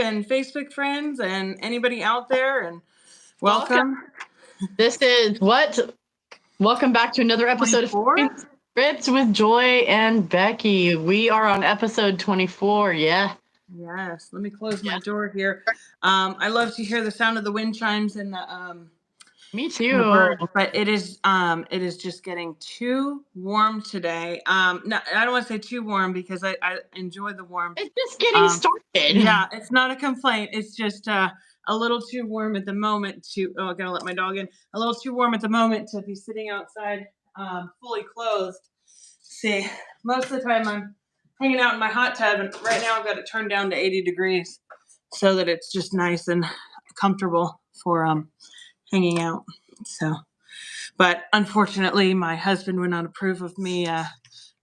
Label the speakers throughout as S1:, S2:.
S1: and Facebook friends and anybody out there, and
S2: Welcome.
S1: welcome.
S2: This is what? Welcome back to another episode
S1: 24?
S2: of Scripts with Joy and Becky. We are on episode 24. Yeah.
S1: Yes. Let me close my door here. I love to hear the sound of the wind chimes and the
S2: Me
S1: and the
S2: too.
S1: birds, but it is just getting too warm today. No, I don't want to say too warm because I enjoy the warmth.
S2: It's just getting started.
S1: Yeah, it's not a complaint. It's just a little too warm at the moment to. Oh, I gotta let my dog in. A little too warm at the moment to be sitting outside, fully clothed. See, most of the time I'm hanging out in my hot tub, and right now I've got it turned down to 80 degrees, so that it's just nice and comfortable for hanging out. So, but unfortunately, my husband would not approve of me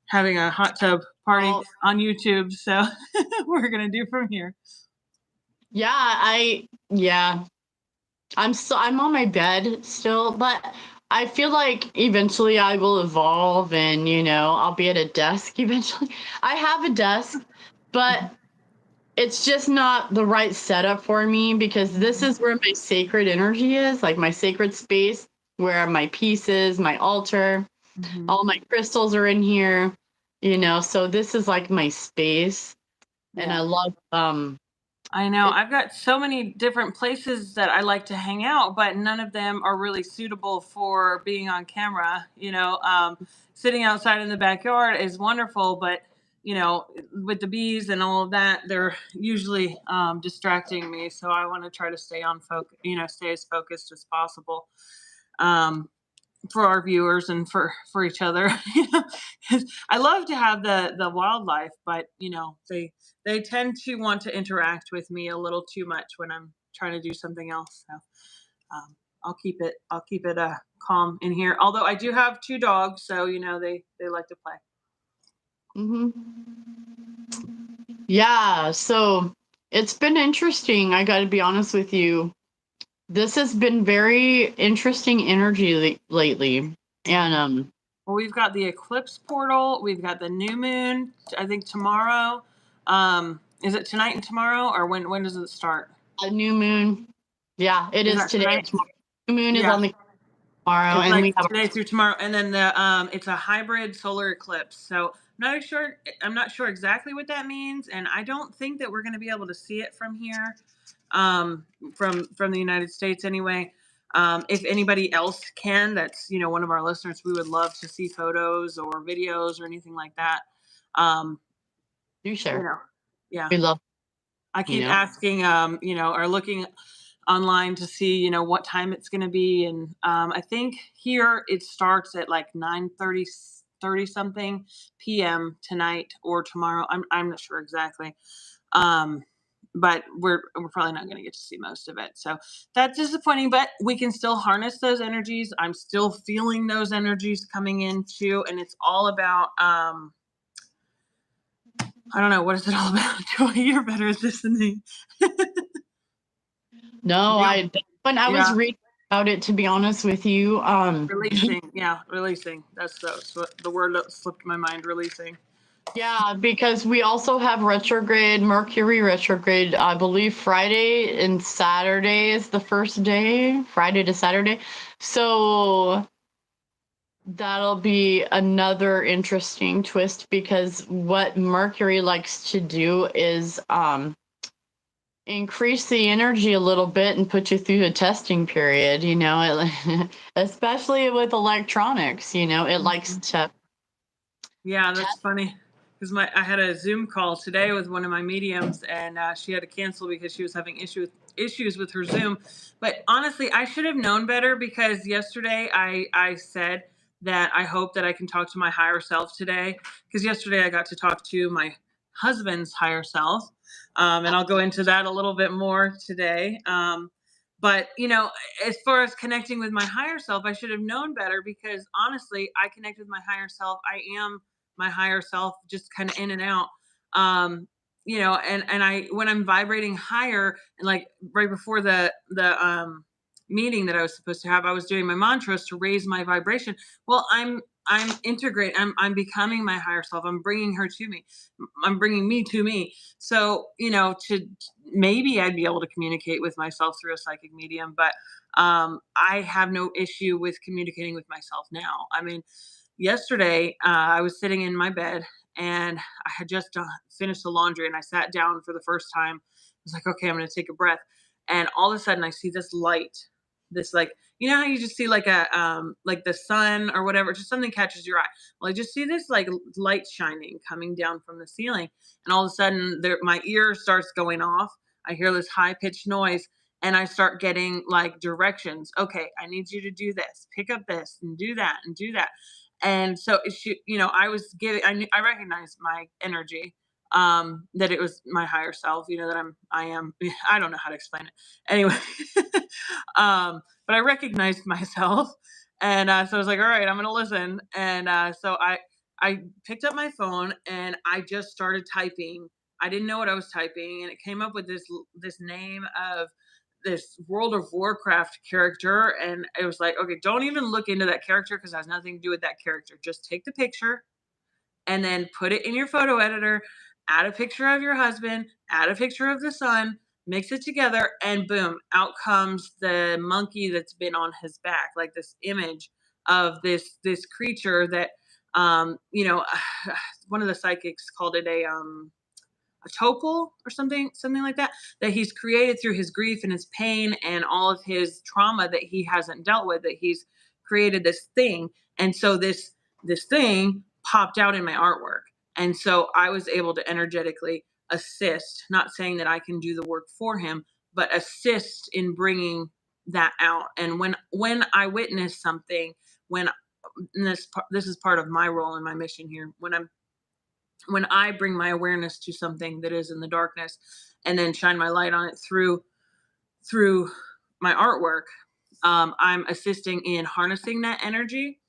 S1: having a hot tub party on YouTube. So we're gonna do from here.
S2: Yeah, I'm on my bed still, but I feel like eventually I will evolve and, I'll be at a desk eventually. I have a desk, but it's just not the right setup for me because this is where my sacred energy is, like my sacred space, where my pieces, my altar, all my crystals are in here, so this is like my space. And I love
S1: I know. I've got so many different places that I like to hang out, but none of them are really suitable for being on camera. Sitting outside in the backyard is wonderful, but with the bees and all of that, they're usually distracting me. So I want to try to stay on focus, stay as focused as possible. For our viewers and for each other. I love to have the wildlife, but they tend to want to interact with me a little too much when I'm trying to do something else. So I'll keep it calm in here. Although I do have 2 dogs, so they like to play.
S2: Yeah, so it's been interesting. I got to be honest with you. This has been very interesting energy lately. And
S1: well, we've got the eclipse portal, we've got the new moon, I think tomorrow. Is it tonight and tomorrow, or when does it start?
S2: A new moon. Yeah, it is today. Tomorrow. New moon is on the tomorrow,
S1: it's
S2: and
S1: like
S2: we have
S1: today through tomorrow, and then the it's a hybrid solar eclipse. So I'm not sure exactly what that means, and I don't think that we're going to be able to see it from here, from the United States anyway. If anybody else can, that's one of our listeners, we would love to see photos or videos or anything like that.
S2: Do share.
S1: Yeah,
S2: we love.
S1: I keep asking, or looking online to see, what time it's going to be. And I think here it starts at like 9:30 something p.m. tonight or tomorrow. I'm not sure exactly. But we're probably not going to get to see most of it. So that's disappointing, but we can still harness those energies. I'm still feeling those energies coming in too. And it's all about, I don't know. What is it all about? Joy, you're better at this than me.
S2: No, when I was reading about it, to be honest with you,
S1: releasing. That's the word that slipped my mind. Releasing.
S2: Yeah, because we also have retrograde, Mercury retrograde. I believe Friday and Saturday is the first day, Friday to Saturday. So that'll be another interesting twist because what Mercury likes to do is increase the energy a little bit and put you through a testing period, especially with electronics, it likes to.
S1: Yeah, that's funny. Because I had a Zoom call today with one of my mediums, and she had to cancel because she was having issues with her Zoom. But honestly, I should have known better because yesterday I said that I hope that I can talk to my higher self today. Because yesterday I got to talk to my husband's higher self, and I'll go into that a little bit more today. But as far as connecting with my higher self, I should have known better because honestly, I connect with my higher self. I am my higher self, just kind of in and out. And I, when I'm vibrating higher, and like right before the meeting that I was supposed to have, I was doing my mantras to raise my vibration. Well, I'm I'm integrating, I'm becoming my higher self. I'm bringing her to me. I'm bringing me to me. So, to maybe I'd be able to communicate with myself through a psychic medium, but I have no issue with communicating with myself now. I mean, yesterday, I was sitting in my bed and I had just finished the laundry and I sat down for the first time. I was like, okay, I'm going to take a breath. And all of a sudden I see this light, this like, how you just see like like the sun or whatever, just something catches your eye. Well, I just see this like light shining coming down from the ceiling. And all of a sudden my ear starts going off. I hear this high pitched noise and I start getting like directions. Okay, I need you to do this, pick up this and do that and do that. And so I was giving, I recognized my energy, that it was my higher self, that I am, I don't know how to explain it. Anyway, but I recognized myself. And so I was like, all right, I'm going to listen. And so I picked up my phone and I just started typing. I didn't know what I was typing. And it came up with this name of this World of Warcraft character. And it was like, okay, don't even look into that character because it has nothing to do with that character. Just take the picture and then put it in your photo editor, add a picture of your husband, add a picture of the sun, mix it together, and boom, out comes the monkey that's been on his back, like this image of this creature that one of the psychics called it a topol or something like that he's created through his grief and his pain and all of his trauma that he hasn't dealt with, that he's created this thing. And so this thing popped out in my artwork. And so I was able to energetically assist, not saying that I can do the work for him, but assist in bringing that out. And when I witness something, when this is part of my role and my mission here, when I bring my awareness to something that is in the darkness and then shine my light on it through my artwork, I'm assisting in harnessing that energy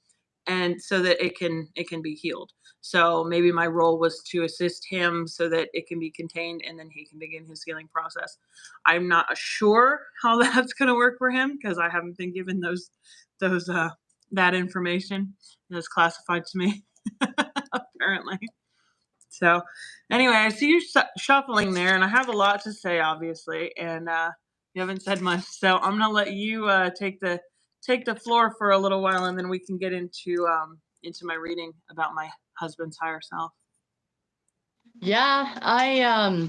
S1: and so that it can be healed. So maybe my role was to assist him so that it can be contained and then he can begin his healing process. I'm not sure how that's going to work for him because I haven't been given that information that's classified to me apparently. So anyway, I see you shuffling there, and I have a lot to say, obviously, and you haven't said much. So I'm gonna let you take the floor for a little while, and then we can get into my reading about my husband's higher self.
S2: Yeah,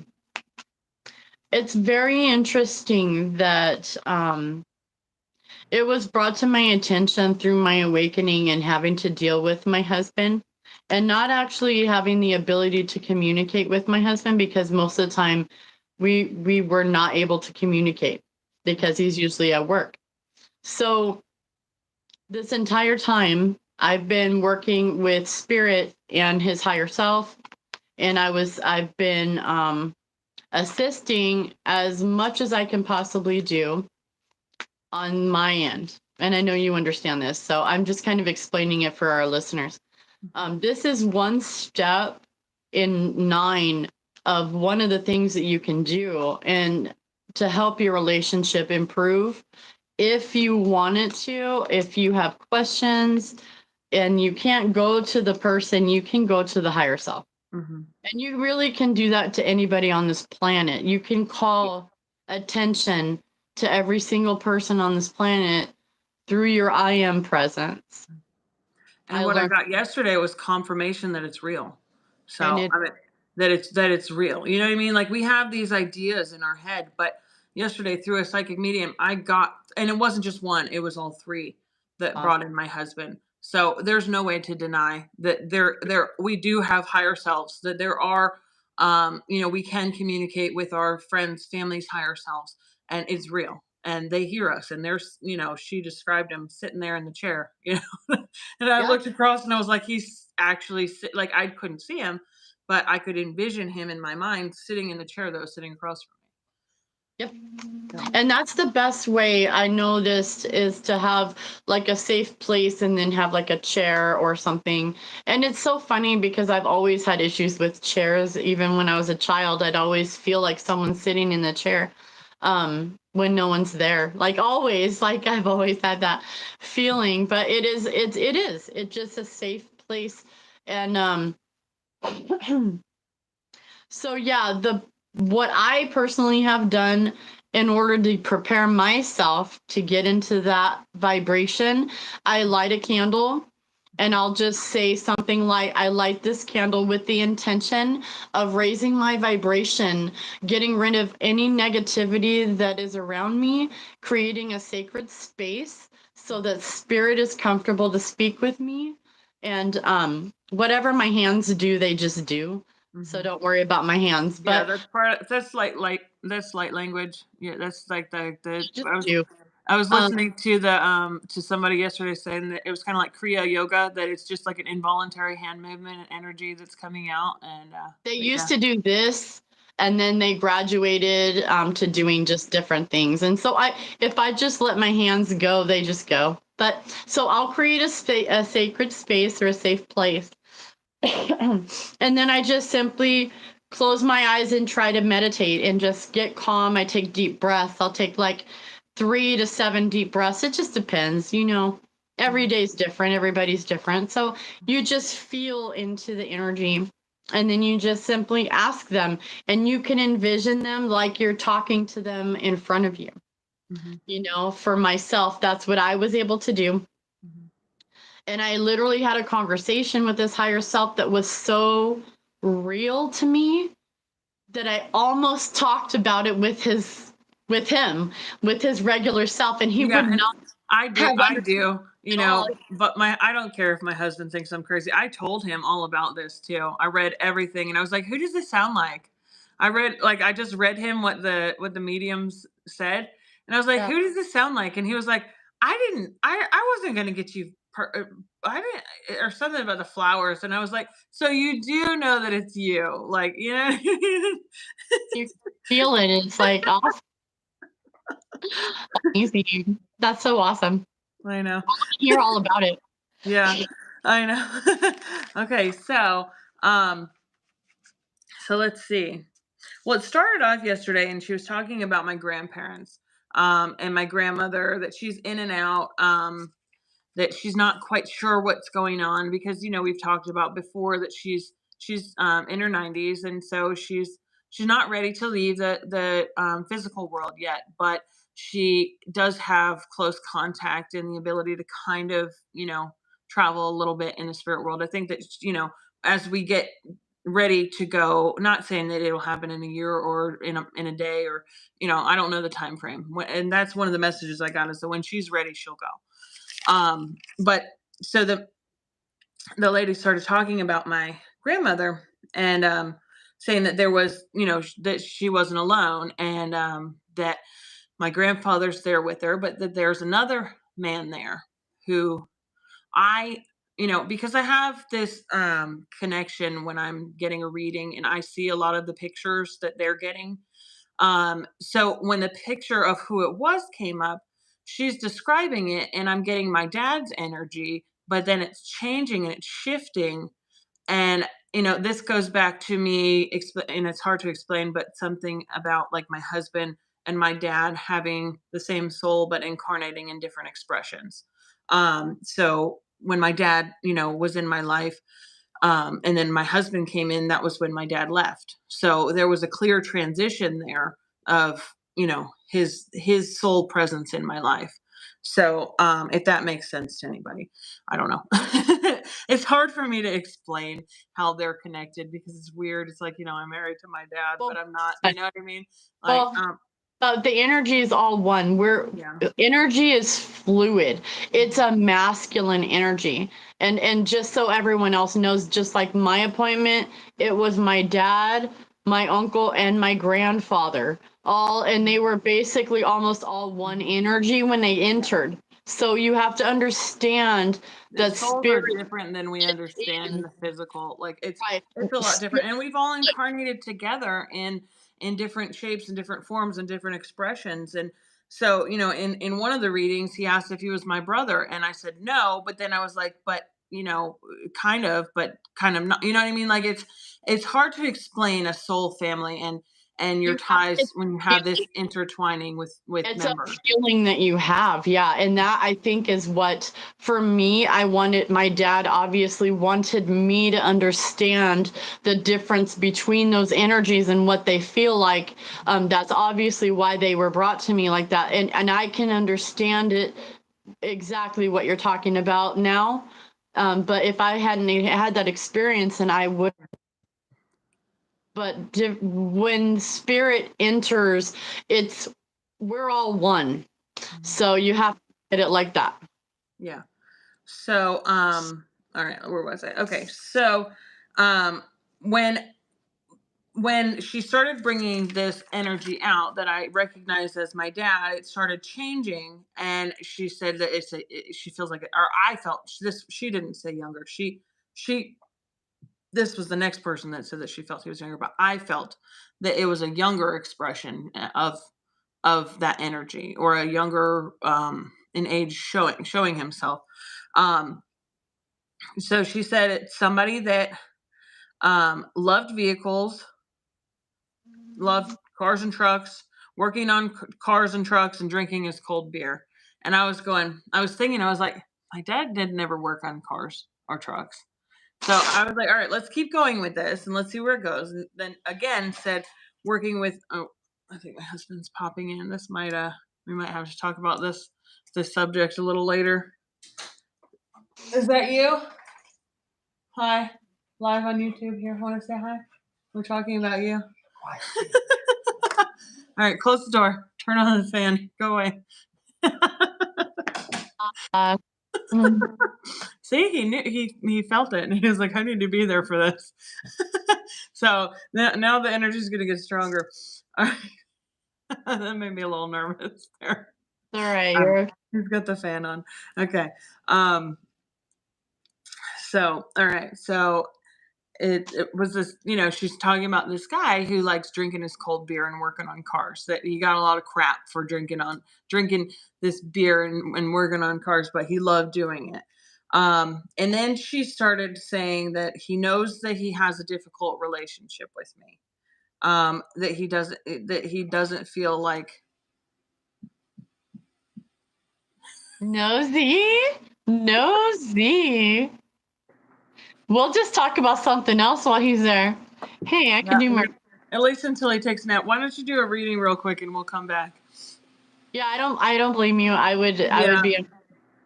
S2: it's very interesting that it was brought to my attention through my awakening and having to deal with my husband and not actually having the ability to communicate with my husband, because most of the time we were not able to communicate because he's usually at work. So this entire time I've been working with spirit and his higher self, and I've been assisting as much as I can possibly do on my end. And I know you understand this, so I'm just kind of explaining it for our listeners. This is one step in 9 of one of the things that you can do and to help your relationship improve. If you want it to, if you have questions and you can't go to the person, you can go to the higher self. Mm-hmm. And you really can do that to anybody on this planet. You can call attention to every single person on this planet through your I am presence.
S1: And what I got yesterday was confirmation that it's real. So I mean, that it's real. You know what I mean? Like we have these ideas in our head, but yesterday through a psychic medium, I got, and it wasn't just one, it was all 3 that brought in my husband. So there's no way to deny that we do have higher selves, that there are, we can communicate with our friends, families, higher selves, and it's real. And they hear us, and there's, she described him sitting there in the chair, and I looked across and I was like, he's actually like, I couldn't see him, but I could envision him in my mind sitting in the chair that was sitting across from me.
S2: Yep. And that's the best way I noticed, is to have like a safe place and then have like a chair or something. And it's so funny because I've always had issues with chairs. Even when I was a child, I'd always feel like someone's sitting in the chair. when no one's there. Like always, like I've always had that feeling, but it's just a safe place. And so yeah, the what I personally have done in order to prepare myself to get into that vibration, I light a candle and I'll just say something like, I light this candle with the intention of raising my vibration, getting rid of any negativity that is around me, creating a sacred space so that spirit is comfortable to speak with me. And whatever my hands do, they just do. So
S1: Mhm.
S2: don't worry about my hands,
S1: Yeah,
S2: but
S1: that's that's that's light language. Yeah, that's like the
S2: just do.
S1: I was
S2: Um,
S1: listening to somebody yesterday saying that it was kind of like Kriya yoga, that it's just like an involuntary hand movement and energy that's coming out. And
S2: they
S1: but
S2: used
S1: yeah.
S2: to do this, and then they graduated to doing just different things. And so if I just let my hands go, they just go. But so I'll create a sacred space or a safe place, and then I just simply close my eyes and try to meditate and just get calm. I take deep breaths. I'll take like 3 to 7 deep breaths. It just depends, you know. Every
S1: Mhm.
S2: day's different. Everybody's different. So you just feel into the energy, and then you just simply ask them, and you can envision them like you're talking to them in front of you.
S1: Mhm.
S2: You know, for myself, that's what I was able to do.
S1: Mhm.
S2: And I literally had a conversation with this higher self that was so real to me that I almost talked about it with him, with his regular self, and he
S1: Yeah,
S2: would
S1: and
S2: not have
S1: I
S2: understood
S1: do,
S2: at all.
S1: but my I don't care if my husband thinks I'm crazy. I told him all about this too. I read everything and I was like, "Who does this sound like?" I just read him what the mediums said, and I was like,
S2: Yeah.
S1: "Who does this sound like?" And he was like, I wasn't going to get you I didn't or something about the flowers." And I was like, "So you do know that it's you." Like, you know.
S2: You feel it. It's like awesome, easy. That's so awesome.
S1: I know.
S2: Hear all about it.
S1: Yeah, I know. Okay, um, so let's see. Well, it started off yesterday, and she was talking about my grandparents, and my grandmother, that she's in and out. That she's not quite sure what's going on because we've talked about before that she's in her 90s, and so she's not ready to leave the physical world yet, but she does have close contact and the ability to kind of travel a little bit in the spirit world. I think that as we get ready to go, not saying that it'll happen in a year or in a day, or I don't know the time frame. And that's one of the messages I got, is that when she's ready, she'll go. But so the lady started talking about my grandmother, and saying that there was, that she wasn't alone, and that my grandfather's there with her, but that there's another man there who I, because I have this connection when I'm getting a reading, and I see a lot of the pictures that they're getting. So when the picture of who it was came up, she's describing it, and I'm getting my dad's energy, but then it's changing and it's shifting. And, this goes back to me, and it's hard to explain, but something about like my husband and my dad having the same soul, but incarnating in different expressions. So when my dad, was in my life, and then my husband came in, that was when my dad left. So there was a clear transition there of, his soul presence in my life. So if that makes sense to anybody, I don't know. It's hard for me to explain how they're connected because it's weird. It's like, I'm married to my dad, but
S2: Well,
S1: I'm not, you know what I mean? Like,
S2: well, the energy is all one.
S1: yeah.
S2: Energy is fluid. It's a masculine energy. And just so everyone else knows, just like my appointment, it was my dad, my uncle, and my grandfather. All and they were basically almost all one energy when they entered. So you have to understand
S1: The
S2: that
S1: souls are
S2: spirit
S1: different than we understand in
S2: in,
S1: the physical. Like,
S2: right.
S1: it's a lot different,
S2: Spirit,
S1: and we've all incarnated together in different shapes and different forms and different expressions. And so, in one of the readings, he asked if he was my brother, and I said no. But then I was like, but kind of not. You know what I mean? Like, it's hard to explain a soul family, and your
S2: You have
S1: ties
S2: this
S1: when you have this
S2: feeling.
S1: intertwining with
S2: It's a
S1: members.
S2: feeling that you have, yeah, and that I think is what, for me, I wanted. My dad obviously wanted me to understand the difference between those energies and what they feel like. That's obviously why they were brought to me like that, and I can understand it exactly what you're talking about now. But if I hadn't had that experience, and I would. But when spirit enters, it's we're all one. So you have to get it like that.
S1: Yeah. So, all right, where was I? Okay. So, um, when she started bringing this energy out that I recognized as my dad, it started changing, and she said that she feels like, or I felt this. She didn't say younger. She this was the next person that said that she felt he was younger, but I felt that it was a younger expression of that energy, or a younger in age showing himself. Um, so she said it's somebody that loved vehicles, loved cars and trucks, working on cars and trucks, and drinking his cold beer. And I was thinking, I was like, my dad did never work on cars or trucks. So I was like, all right, let's keep going with this and let's see where it goes. And then again said working with, oh, I think my husband's popping in. This might we might have to talk about this subject a little later. Is that you? Hi. Live on YouTube here. Want to say hi? We're talking about you. All right, close the door. Turn on the fan. Go away.
S2: Uh, mm,
S1: See, he knew, he felt it, and he was like, "I need to be there for this." So now the energy is going to get stronger. All right. That made me a little nervous there.
S2: all right, you're
S1: He's got the fan on. Okay. Um. So all right. So it was this, she's talking about this guy who likes drinking his cold beer and working on cars, that he got a lot of crap for drinking this beer and working on cars, but he loved doing it. And then she started saying that he knows that he has a difficult relationship with me. That he doesn't feel like.
S2: nosy. We'll just talk about something else while he's there. Hey, I can
S1: Yeah,
S2: do more.
S1: at least until he takes a nap. Why don't you do a reading real quick and we'll come back?
S2: Yeah, I don't blame you. I would be.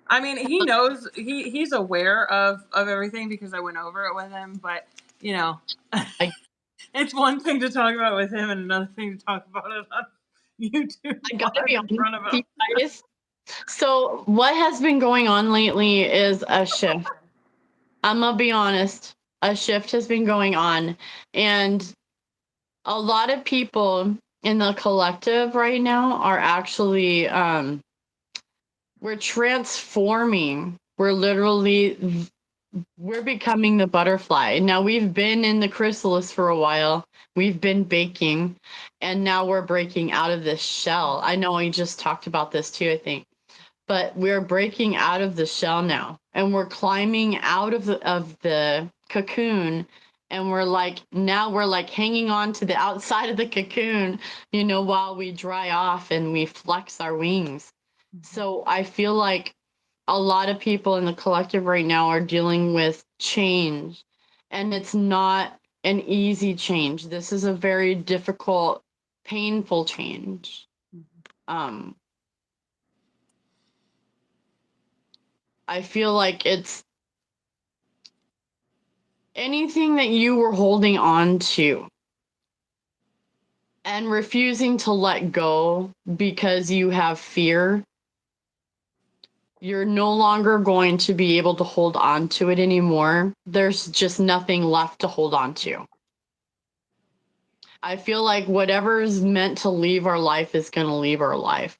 S1: I mean, he knows, he's aware of everything because I went over it with him, but
S2: I,
S1: it's one thing to talk about with him and another thing to talk about it on YouTube
S2: I gotta be
S1: live in
S2: honest
S1: front of
S2: with
S1: him.
S2: you guys. So what has been going on lately is a shift. I'm gonna be honest. A shift has been going on, and a lot of people in the collective right now are actually we're transforming. We're becoming the butterfly. Now we've been in the chrysalis for a while. We've been baking, and now we're breaking out of this shell. I know we just talked about this too, I think. But we're breaking out of the shell now, and we're climbing out of the cocoon, and we're like hanging on to the outside of the cocoon, while we dry off and we flex our wings. So I feel like a lot of people in the collective right now are dealing with change, and it's not an easy change. This is a very difficult, painful change. um I feel like it's anything that you were holding on to and refusing to let go because you have fear. You're no longer going to be able to hold on to it anymore. There's just nothing left to hold on to. I feel like whatever is meant to leave our life is going to leave our life.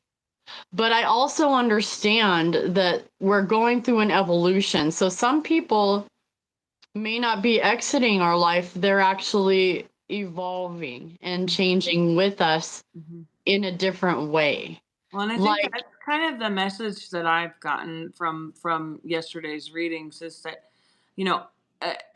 S2: But I also understand that we're going through an evolution. So some people may not be exiting our life, they're actually evolving and changing with us
S1: Mhm.
S2: in a different way.
S1: Well, and I think
S2: Like,
S1: that's kind of the message that I've gotten from yesterday's readings, is that, you know,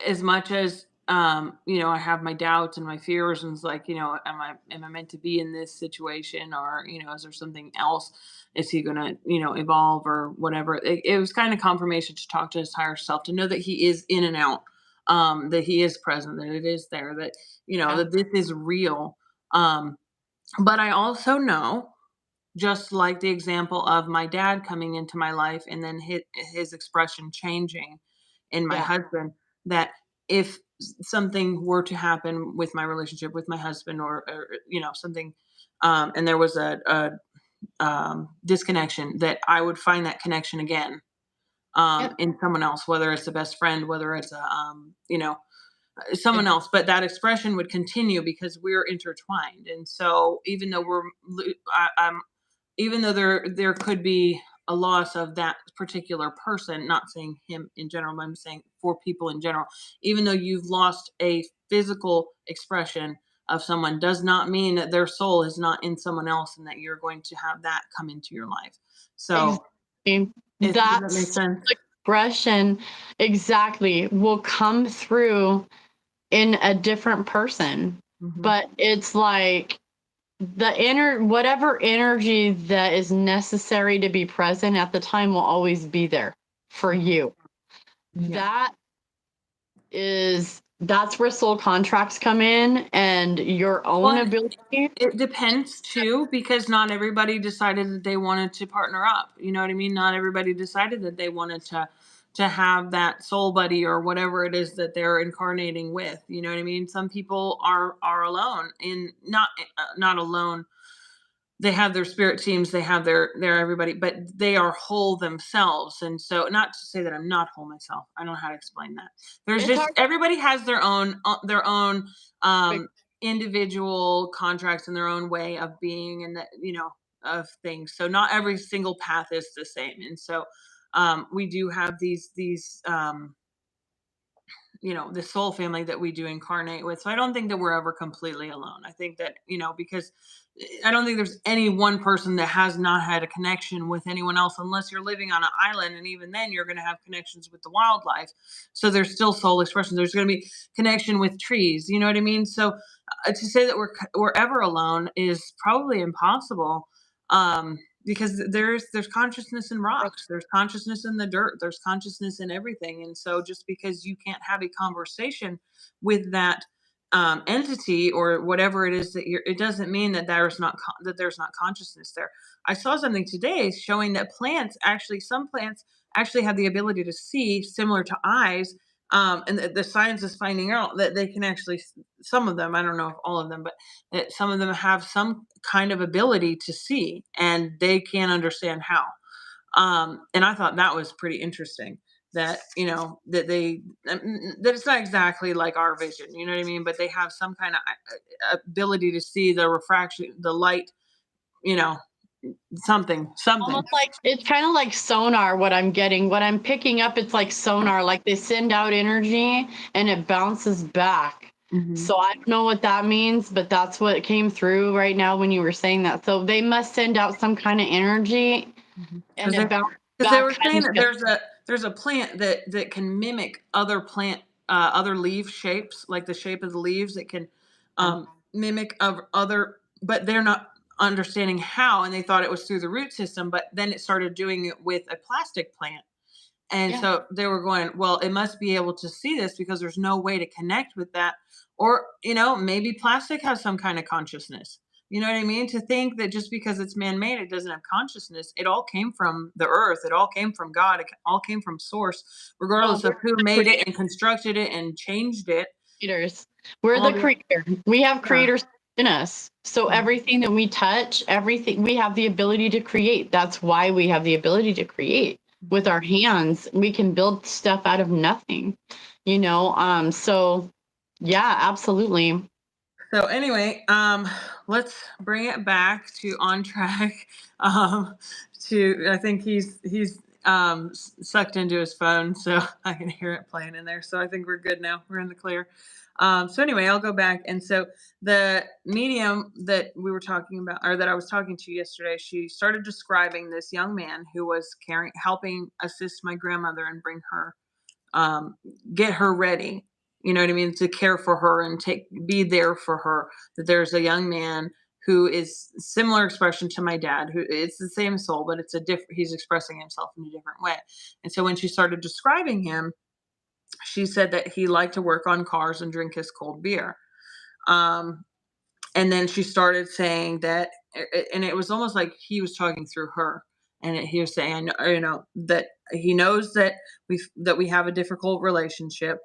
S1: as much as I have my doubts and my fears, and it's like, am I meant to be in this situation, or, is there something else? Is he gonna, evolve or whatever? It was kind of confirmation to talk to his higher self, to know that he is in and out, that he is present, that it is there, that,
S2: Yeah.
S1: that this is real. Um, but I also know, just like the example of my dad coming into my life and then his expression changing in my
S2: Yeah.
S1: husband, that if something were to happen with my relationship with my husband, or something, and there was a disconnection, that I would find that connection again,
S2: Yep.
S1: in someone else, whether it's a best friend, whether it's someone else, but that expression would continue because we're intertwined. And so even though I'm even though there could be a loss of that particular person, not saying him in general, but I'm saying for people in general, even though you've lost a physical expression of someone, does not mean that their soul is not in someone else and that you're going to have that come into your life. So
S2: Exactly.
S1: does that make
S2: That's
S1: sense?
S2: expression exactly will come through in a different person.
S1: Hmm.
S2: But it's like whatever energy that is necessary to be present at the time will always be there for you.
S1: Yeah.
S2: That's where soul contracts come in, and your own
S1: Well,
S2: ability.
S1: it depends too, because not everybody decided that they wanted to partner up. You know what I mean? Not everybody decided that they wanted to have that soul buddy or whatever it is that they're incarnating with. You know what I mean? Some people are alone, and not alone. They have their spirit teams, they have their everybody, but they are whole themselves. And so, not to say that I'm not whole myself. I don't know how to explain that. There's
S2: It's
S1: just
S2: hard
S1: everybody has their own
S2: to
S1: individual contracts and their own way of being, and that, of things. So not every single path is the same. And so we do have these the soul family that we do incarnate with. So I don't think that we're ever completely alone. I think that, because I don't think there's any one person that has not had a connection with anyone else, unless you're living on an island. And even then, you're going to have connections with the wildlife. So there's still soul expression. There's going to be connection with trees. You know what I mean? So to say that we're ever alone is probably impossible. Because there's consciousness in rocks, there's consciousness in the dirt, there's consciousness in everything. And so just because you can't have a conversation with that entity or whatever it is that it doesn't mean that there's not consciousness there. I saw something today showing that some plants actually have the ability to see, similar to eyes. And the science is finding out that they can actually, some of them, I don't know if all of them, but that some of them have some kind of ability to see, and they can't understand how. And I thought that was pretty interesting, that, that it's not exactly like our vision, you know what I mean? But they have some kind of ability to see the refraction, the light, you know, something.
S2: almost like it's kind of like sonar. What I'm picking up, it's like sonar, like they send out energy and it bounces back.
S1: Hmm.
S2: So I don't know what that means, but that's what came through right now when you were saying that. So they must send out some kind of energy and
S1: Because
S2: it bounces
S1: they
S2: back
S1: were saying
S2: kind
S1: that
S2: of.
S1: there's a plant that can mimic other leaf shapes, like the shape of the leaves. It can mimic of other, but they're not understanding how, and they thought it was through the root system. But then it started doing it with a plastic plant. And
S2: Yeah.
S1: so they were going, well, it must be able to see this because there's no way to connect with that. Or, maybe plastic has some kind of consciousness. You know what I mean? To think that just because it's man made, it doesn't have consciousness. It all came from the earth. It all came from God. It all came from source,
S2: Well,
S1: regardless of
S2: we're
S1: who
S2: the
S1: made it and constructed it and changed it.
S2: creators. We're
S1: All
S2: the
S1: the,
S2: creator. We have
S1: yeah.
S2: creators in us. So
S1: Mhm.
S2: everything that we touch, everything we have the ability to create. That's why we have the ability to create with our hands. We can build stuff out of nothing, so yeah, absolutely.
S1: So anyway, let's bring it back to on track. Um, I think he's sucked into his phone, so I can hear it playing in there. So I think we're good now. We're in the clear. So anyway, I'll go back. And so the medium that we were talking about, or that I was talking to yesterday, she started describing this young man who was helping assist my grandmother and bring her, get her ready. You know what I mean? To care for her and be there for her. That there's a young man who is similar expression to my dad, who it's the same soul, but it's a different. He's expressing himself in a different way. And so when she started describing him, she said that he liked to work on cars and drink his cold beer. Um, and then she started saying that, and it was almost like he was talking through her, and he was saying, that he knows that we have a difficult relationship,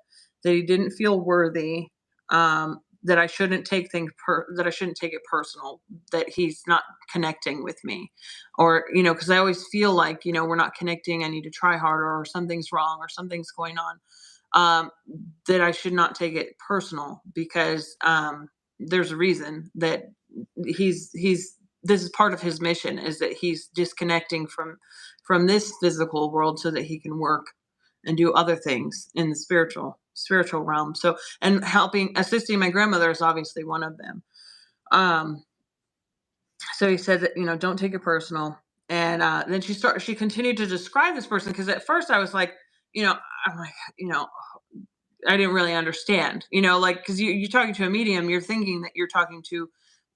S1: that he didn't feel worthy, that I shouldn't take that I shouldn't take it personal, that he's not connecting with me, or because I always feel like we're not connecting. I need to try harder, or something's wrong, or something's going on. That I should not take it personal, because there's a reason that he's this is part of his mission, is that he's disconnecting from this physical world so that he can work and do other things in the spiritual realm. So, and assisting my grandmother is obviously one of them. So he said that don't take it personal. And then she continued to describe this person, because at first I was like, I'm like, I didn't really understand, like, because you're talking to a medium, you're thinking that you're talking to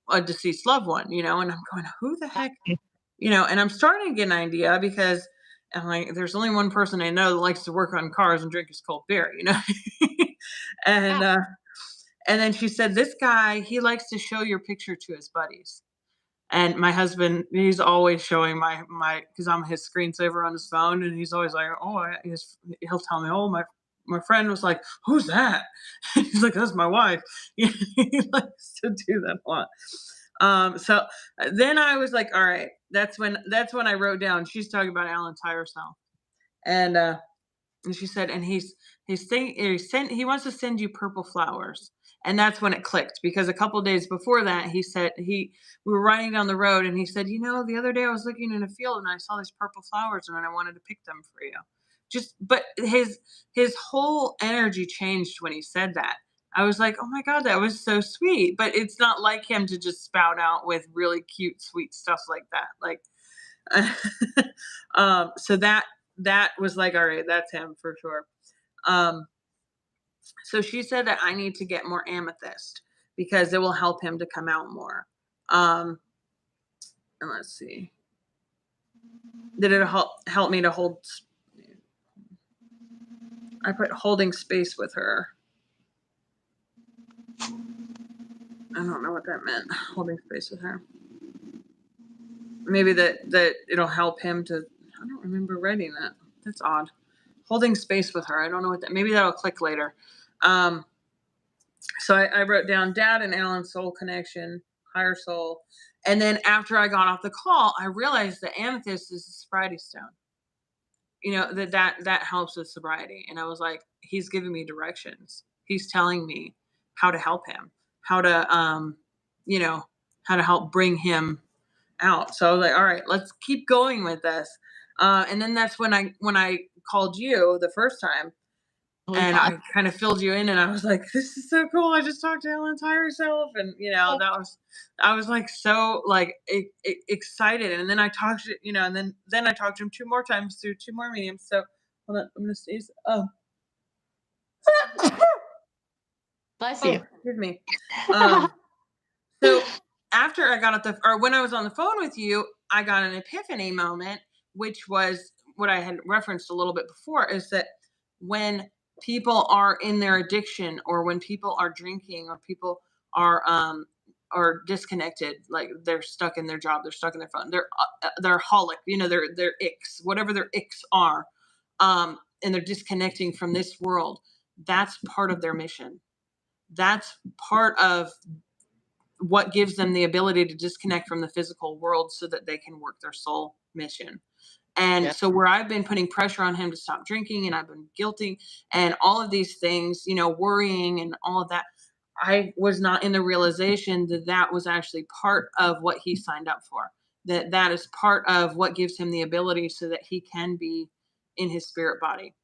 S1: a deceased loved one, and I'm going, who the heck, and I'm starting to get an idea, because I'm like, there's only one person I know that likes to work on cars and drink his cold beer, and and then she said, this guy, he likes to show your picture to his buddies. And my husband, he's always showing because I'm his screensaver on his phone, and he's always like, oh, he'll tell me, oh, my friend was like, who's that? He's like, that's my wife. He likes to do that a lot. So then I was like, all right, that's when I wrote down, she's talking about Alan's higher self. And she said, and he wants to send you purple flowers. And that's when it clicked, because a couple of days before that, he said we were riding down the road, and he said, the other day I was looking in a field and I saw these purple flowers, and I wanted to pick them for you. But his whole energy changed when he said that. I was like, oh my God, that was so sweet. But it's not like him to just spout out with really cute, sweet stuff like that. Like, so that was like, all right, that's him for sure. So she said that I need to get more amethyst, because it will help him to come out more. And let's see. Did it help me to hold? I put holding space with her. I don't know what that meant. Holding space with her. Maybe that it'll help him to. I don't remember writing that. That's odd. Holding space with her. I don't know what that. Maybe that'll click later. So I wrote down Dad and Alan's soul connection, higher soul. And then after I got off the call, I realized that amethyst is a sobriety stone. That helps with sobriety. And I was like, he's giving me directions. He's telling me how to help him, how to how to help bring him out. So I was like, all right, let's keep going with this. And then that's when I called you the first time, and I kind of filled you in, and I was like, this is so cool. I just talked to Alan's higher self. And, I was like, so like excited. And then I talked to, and then I talked to him 2 more times through 2 more mediums. So hold on, I'm going to sneeze. Oh,
S2: Bless you.
S1: Excuse me. So after I got when I was on the phone with you, I got an epiphany moment, which was what I had referenced a little bit before, is that when people are in their addiction, or when people are drinking, or people are disconnected, like they're stuck in their job, they're stuck in their phone, they're holic, they're icks, whatever their icks are, and they're disconnecting from this world. That's part of their mission. That's part of what gives them the ability to disconnect from the physical world so that they can work their soul mission. And so where I've been putting pressure on him to stop drinking, and I've been guilty and all of these things, worrying and all of that, I was not in the realization that that was actually part of what he signed up for. That is part of what gives him the ability so that he can be in his spirit body.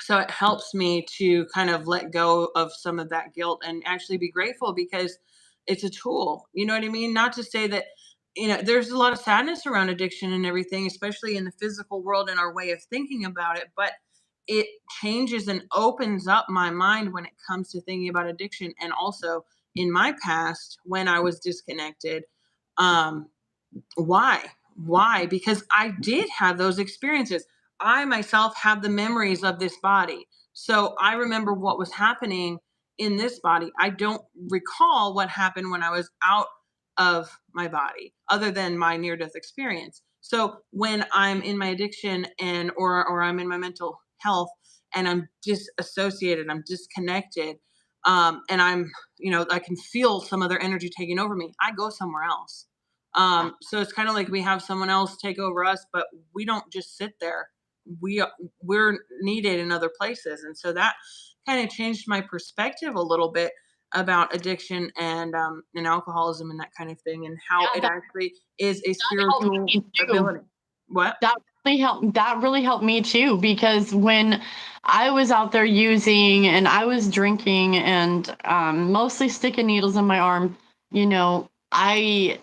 S1: So it helps me to kind of let go of some of that guilt and actually be grateful, because it's a tool. You know what I mean? Not to say that, there's a lot of sadness around addiction and everything, especially in the physical world and our way of thinking about it. But it changes and opens up my mind when it comes to thinking about addiction. And also in my past, when I was disconnected, um, why? Why? Because I did have those experiences. I myself have the memories of this body. So I remember what was happening in this body. I don't recall what happened when I was out of my body, other than my near death experience. So when I'm in my addiction and or I'm in my mental health and I'm disassociated, I'm disconnected, and I'm, I can feel some other energy taking over me, I go somewhere else. So it's kind of like we have someone else take over us, but we don't just sit there. We're needed in other places, and so that kind of changed my perspective a little bit about addiction and alcoholism and that kind of thing, and how
S2: Yeah,
S1: it actually is a
S2: that helped
S1: spiritual
S2: me too.
S1: ability. What?
S2: That really helped me too, because when I was out there using and I was drinking and mostly sticking needles in my arm, I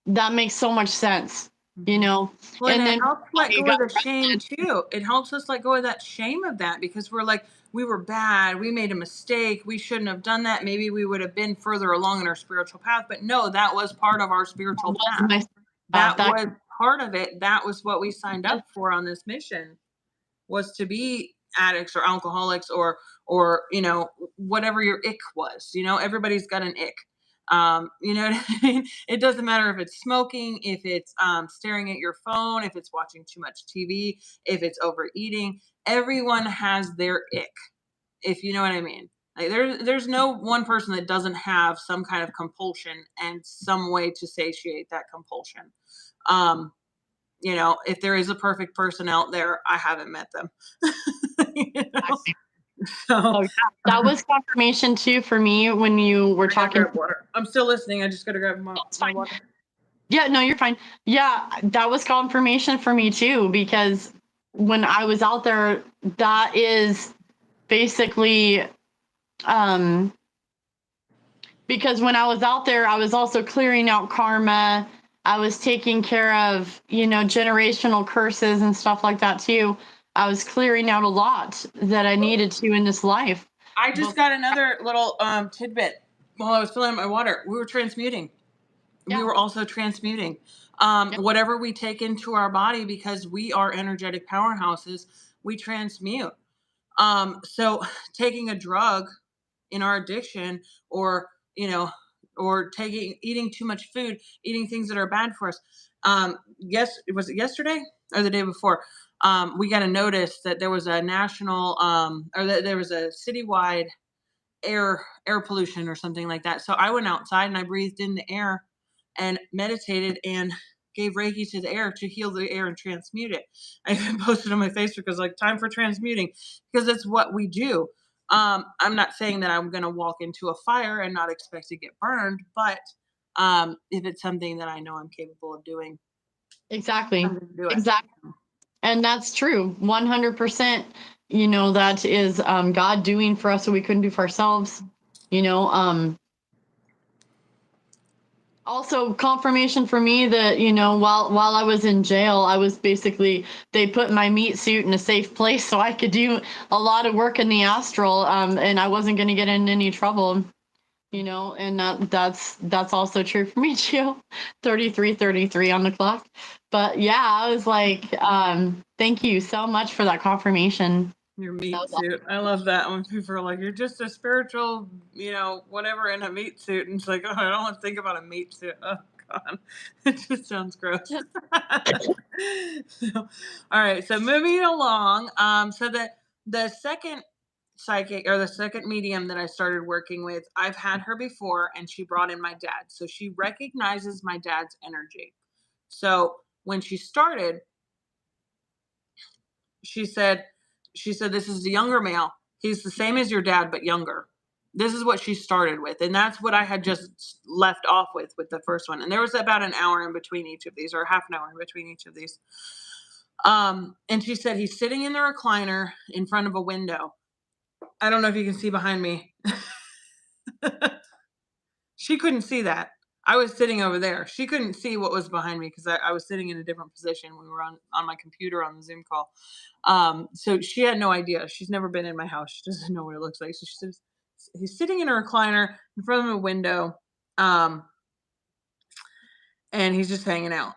S2: that makes so much sense, you
S1: Mhm.
S2: know.
S1: Well, and
S2: And
S1: it
S2: then
S1: helps let
S2: I
S1: go
S2: got
S1: of the shame
S2: arrested.
S1: too. It helps us let go of that shame of that, because we're like, we were bad, we made a mistake, we shouldn't have done that. Maybe we would have been further along in our spiritual path. But no, that was part of our
S2: That
S1: spiritual
S2: was
S1: path.
S2: my path.
S1: That was part of it. That was what we signed up for on this mission, was to be addicts or alcoholics, or whatever your ick was. Everybody's got an ick. What I mean? It doesn't matter if it's smoking, if it's staring at your phone, if it's watching too much TV, if it's overeating. Everyone has their ick, if you know what I mean. Like, there's no one person that doesn't have some kind of compulsion and some way to satiate that compulsion. um if there is a perfect person out there, I haven't met them. you know?
S2: Exactly.
S1: So
S2: Oh yeah, that was confirmation too for me when you were
S1: I gotta
S2: talking.
S1: grab water. I'm still listening. I just gotta grab
S2: It's
S1: my
S2: fine.
S1: water.
S2: Yeah, no, you're fine. Yeah, that was confirmation for me too, because when I was out there, that is basically um because when I was out there, I was also clearing out karma. I was taking care of, generational curses and stuff like that too. I was clearing out a lot that I needed to in this life.
S1: I just
S2: But
S1: got another little tidbit while I was filling up my water. We were transmuting. We
S2: yeah,
S1: were also transmuting
S2: yeah,
S1: whatever we take into our body, because we are energetic powerhouses. We transmute. So taking a drug in our addiction, or you know or eating too much food, eating things that are bad for us. Yes, was it yesterday or the day before? We got a notice that there was a national, or that there was a citywide air pollution or something like that. So I went outside and I breathed in the air and meditated and gave Reiki to the air to heal the air and transmute it. I even posted on my Facebook, as like, time for transmuting, because it's what we do. I'm not saying that I'm going to walk into a fire and not expect to get burned, but if it's something that I know I'm capable of doing, I'm
S2: exactly.
S1: going to do it.
S2: Exactly. And that's true. 100%. That is God doing for us what we couldn't do for ourselves. You know, also confirmation for me that, while I was in jail, I was basically, they put my meat suit in a safe place so I could do a lot of work in the astral, and I wasn't going to get in any trouble. And that's also true for me too. 33:33 on the clock. But yeah, I was like, thank you so much for that confirmation.
S1: Your
S2: That
S1: meat
S2: was
S1: suit. I love that when people are like, you're just a spiritual, whatever, in a meat suit. And it's like, oh, I don't want to think about a meat suit. Oh, God. It just sounds gross.
S2: awesome.
S1: So, all right. So moving along. So the second psychic, or the second medium that I started working with, I've had her before, and she brought in my dad. So she recognizes my dad's energy. So when she started, she said, this is the younger male. He's the same as your dad, but younger. This is what she started with. And that's what I had just left off with the first one. And there was about an hour in between each of these, or half an hour in between each of these. And she said, he's sitting in the recliner in front of a window. I don't know if you can see behind me. She couldn't see that. I was sitting over there. She couldn't see what was behind me because I was sitting in a different position. We were on my computer on the Zoom call. So she had no idea. She's never been in my house. She doesn't know what it looks like. So she says he's sitting in a recliner in front of a window, um, and he's just hanging out.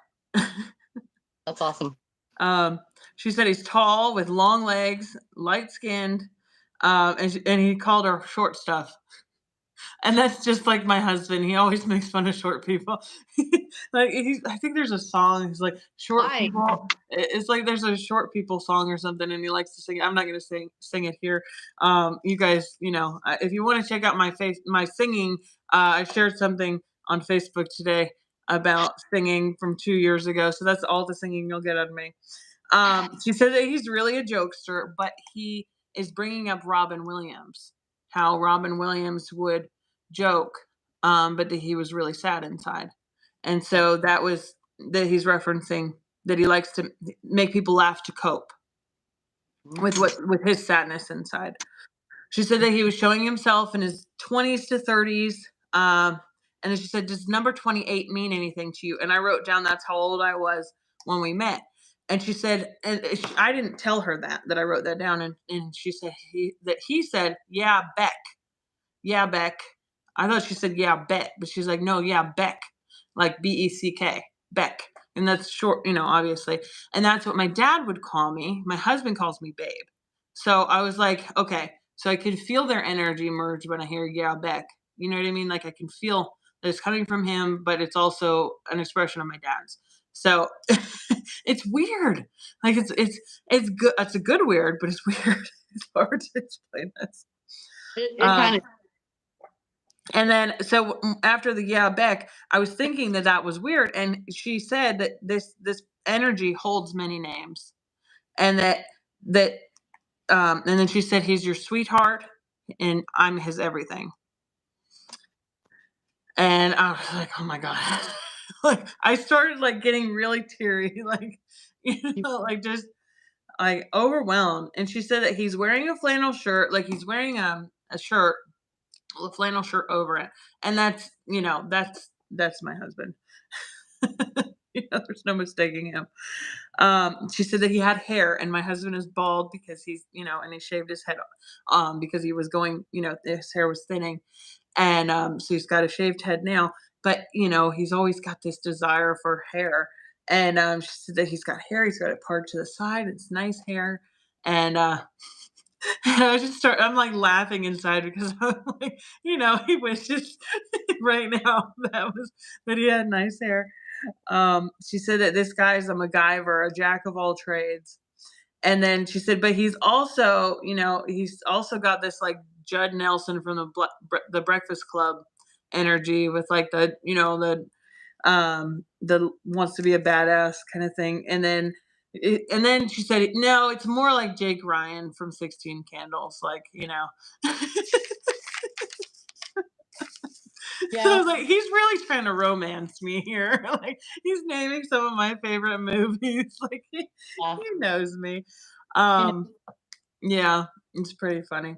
S2: That's awesome.
S1: She said he's tall with long legs, light skinned, and he called her short stuff. And that's just like my husband. He always makes fun of short people. Like I think there's a song. He's like short
S2: Why?
S1: people. It's like there's a short people song or something, and he likes to sing. I'm not going to sing it here. You guys, if you want to check out my singing, I shared something on Facebook today about singing from 2 years ago. So that's all the singing you'll get out of me. She said that he's really a jokester, but he is bringing up Robin Williams, how Robin Williams would joke, but that he was really sad inside. And so that was that he's referencing that he likes to make people laugh to cope with his sadness inside. She said that he was showing himself in his 20s to 30s. And then she said, does number 28 mean anything to you? And I wrote down that's how old I was when we met. And she said, I didn't tell her that I wrote that down. And she said he said, yeah, Beck. Yeah, Beck. I thought she said, yeah, Bet. But she's like, no, yeah, Beck. Like Beck. Beck. And that's short, obviously. And that's what my dad would call me. My husband calls me Babe. So I was like, okay. So I could feel their energy merge when I hear, yeah, Beck. You know what I mean? Like I can feel that it's coming from him, but it's also an expression of my dad's. So it's weird. Like it's good. It's a good weird, but it's weird. It's hard to explain this.
S2: It kind of.
S1: And then, so after the yeah, Beck, I was thinking that was weird, and she said that this energy holds many names, and that and then she said he's your sweetheart, and I'm his everything. And I was like, oh my god, like I started like getting really teary, like like just like overwhelmed. And she said that he's wearing a flannel shirt, like he's wearing a shirt, a flannel shirt over it, and that's that's my husband. There's no mistaking him. She said that he had hair, and my husband is bald because he's and he shaved his head because he was going, his hair was thinning, and so he's got a shaved head now, but he's always got this desire for hair. And she said that he's got hair, he's got it parted to the side, it's nice hair. And and I'm like laughing inside because I'm like, he wishes right now that he had nice hair. She said that this guy's a MacGyver, a jack of all trades. And then she said, but he's also got this like Judd Nelson from the Breakfast Club energy with like the wants to be a badass kind of thing. And then she said, no, it's more like Jake Ryan from 16 Candles, like.
S2: Yeah.
S1: So I was like, he's really trying to romance me here. Like he's naming some of my favorite movies. Like he knows me. Yeah, it's pretty funny.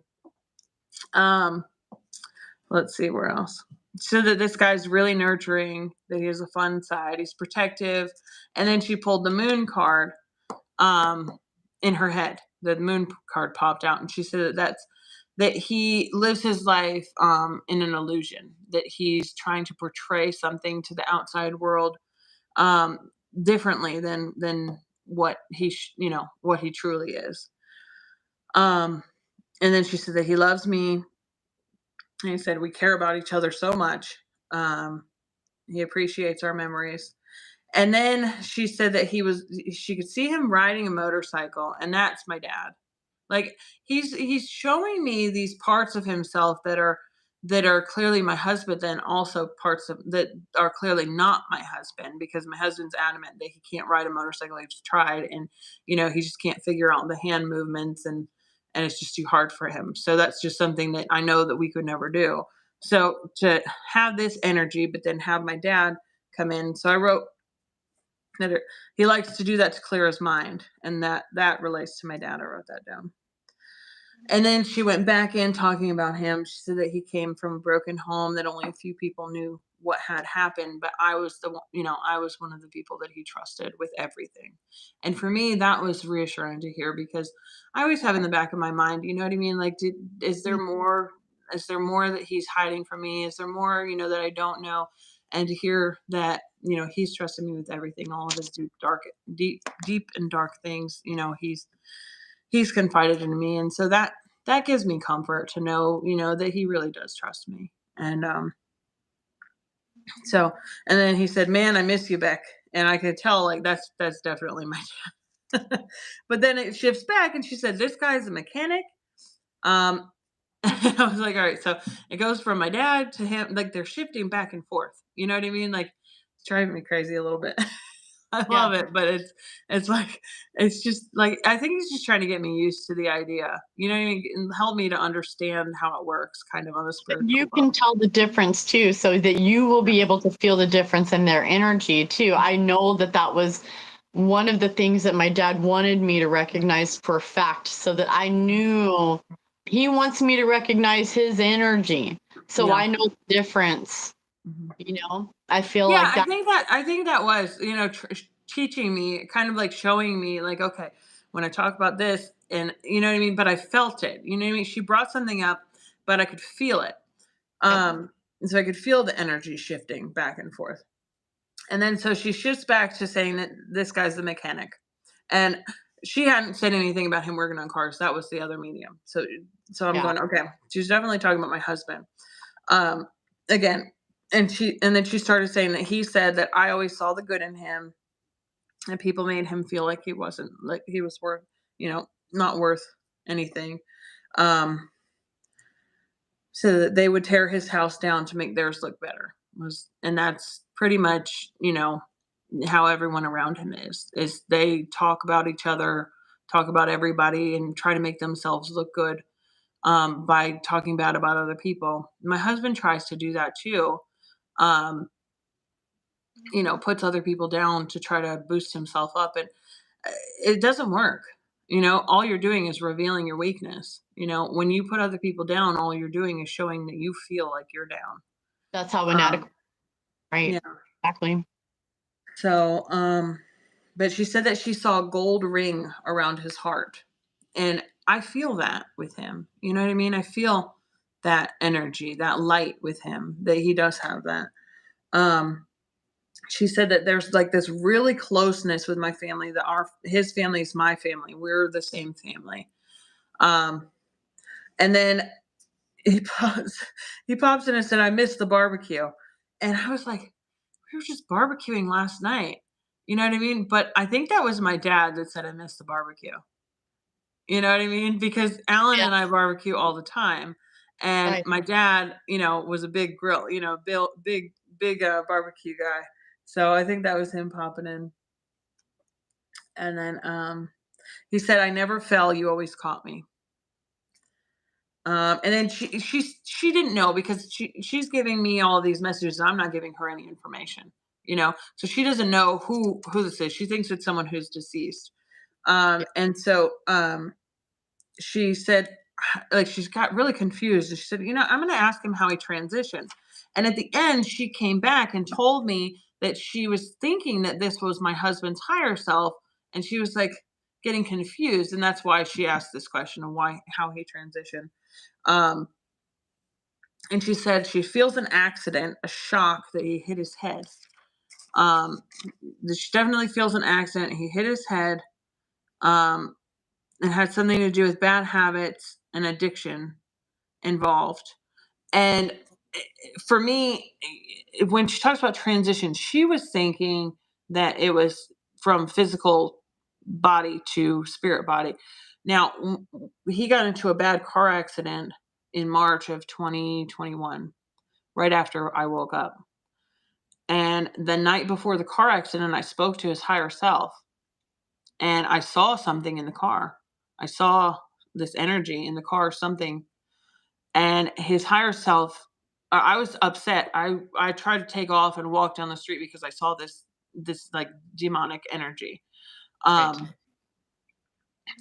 S1: Let's see where else. So that this guy's really nurturing, that he has a fun side, he's protective. And then she pulled the moon card in her head. The moon card popped out, and she said that he lives his life in an illusion, that he's trying to portray something to the outside world differently than what what he truly is. And then she said that he loves me. And he said we care about each other so much. He appreciates our memories. And then she said that she could see him riding a motorcycle, and that's my dad. Like he's showing me these parts of himself that are clearly my husband, then also parts of that are clearly not my husband, because my husband's adamant that he can't ride a motorcycle. He's tried, and he just can't figure out the hand movements, and it's just too hard for him. So that's just something that I know that we could never do. So to have this energy, but then have my dad come in. So I wrote that he likes to do that to clear his mind, and that relates to my dad. I wrote that down. And then she went back in talking about him. She said that he came from a broken home, that only a few people knew what had happened, but I was the one, I was one of the people that he trusted with everything. And for me, that was reassuring to hear because I always have in the back of my mind, you know what I mean? Like, is there
S2: Mm.
S1: more? Is there more that he's hiding from me? Is there more, that I don't know? And to hear that, he's trusted me with everything, all of his deep and dark things, he's confided in me. And so that gives me comfort to know, that he really does trust me. And so, and then he said, "Man, I miss you, Beck." And I could tell, like, that's definitely my dad. But then it shifts back, and she said, "This guy's a mechanic." And I was like, "All right." So it goes from my dad to him, like they're shifting back and forth. You know what I mean? Like it's driving me crazy a little bit. I
S2: Yeah.
S1: love it, but it's like it's just like I think he's just trying to get me used to the idea. You know what I mean? And help me to understand how it works, kind of on a
S2: You
S1: spiritual
S2: can
S1: level.
S2: tell the difference too, so that you will be able to feel the difference in their energy too. I know that that was one of the things that my dad wanted me to recognize for a fact, so that I knew he wants me to recognize his energy. So
S1: Yeah.
S2: I know the difference,
S1: Mhm.
S2: I feel
S1: Yeah,
S2: like that.
S1: I think that was, teaching me, kind of like showing me like, okay, when I talk about this and you know what I mean, but I felt it. You know what I mean? She brought something up, but I could feel it.
S2: Yep.
S1: And so I could feel the energy shifting back and forth. And then so she shifts back to saying that this guy's the mechanic. And she hadn't said anything about him working on cars. That was the other medium. So I'm
S2: Yeah.
S1: going, okay, she's definitely talking about my husband. Um, again, and then she started saying that he said that I always saw the good in him and people made him feel like he wasn't, like he was worth, not worth anything. Um, so that they would tear his house down to make theirs look better. And that's pretty much, how everyone around him is they talk about each other, talk about everybody and try to make themselves look good by talking bad about other people. My husband tries to do that too. Um, puts other people down to try to boost himself up. And it doesn't work. All you're doing is revealing your weakness. When you put other people down, all you're doing is showing that you feel like you're down.
S2: That's how
S1: Um,
S2: inadequate, right?
S1: yeah.
S2: Exactly.
S1: So, but she said that she saw a gold ring around his heart. And I feel that with him. You know what I mean? I feel that energy, that light with him, that he does have that. Um, she said that there's like this really closeness with my family, that his family is my family. We're the same family. Um, and then he pops he pops in and said, "I missed the barbecue." And I was like, "We were just barbecuing last night." You know what I mean? But I think that was my dad that said I missed the barbecue. You know what I mean? Because Alan
S2: Yeah.
S1: and I barbecue all the time. And
S2: Right.
S1: my dad, was a big grill, big barbecue guy. So I think that was him popping in. And then he said, "I never fell, you always caught me." And then she didn't know because she's giving me all these messages. And I'm not giving her any information, so she doesn't know who this is. She thinks it's someone who's deceased.
S2: Yeah.
S1: And so she said, like, she's got really confused. She said, "I'm going to ask him how he transitioned." And at the end, she came back and told me that she was thinking that this was my husband's higher self, and she was like getting confused, and that's why she asked this question of how he transitioned. Um, and she said she feels an accident, a shock that he hit his head. Um, she definitely feels an accident. He hit his head. Um, it had something to do with bad habits and addiction involved. And for me, when she talks about transition, she was thinking that it was from physical body to spirit body. Now, he got into a bad car accident in March of 2021, right after I woke up. And the night before the car accident, I spoke to his higher self and I saw something in the car. I saw this energy in the car, something. And his higher self, I was upset. I tried to take off and walk down the street because I saw this like demonic energy.
S2: Right.
S1: Um,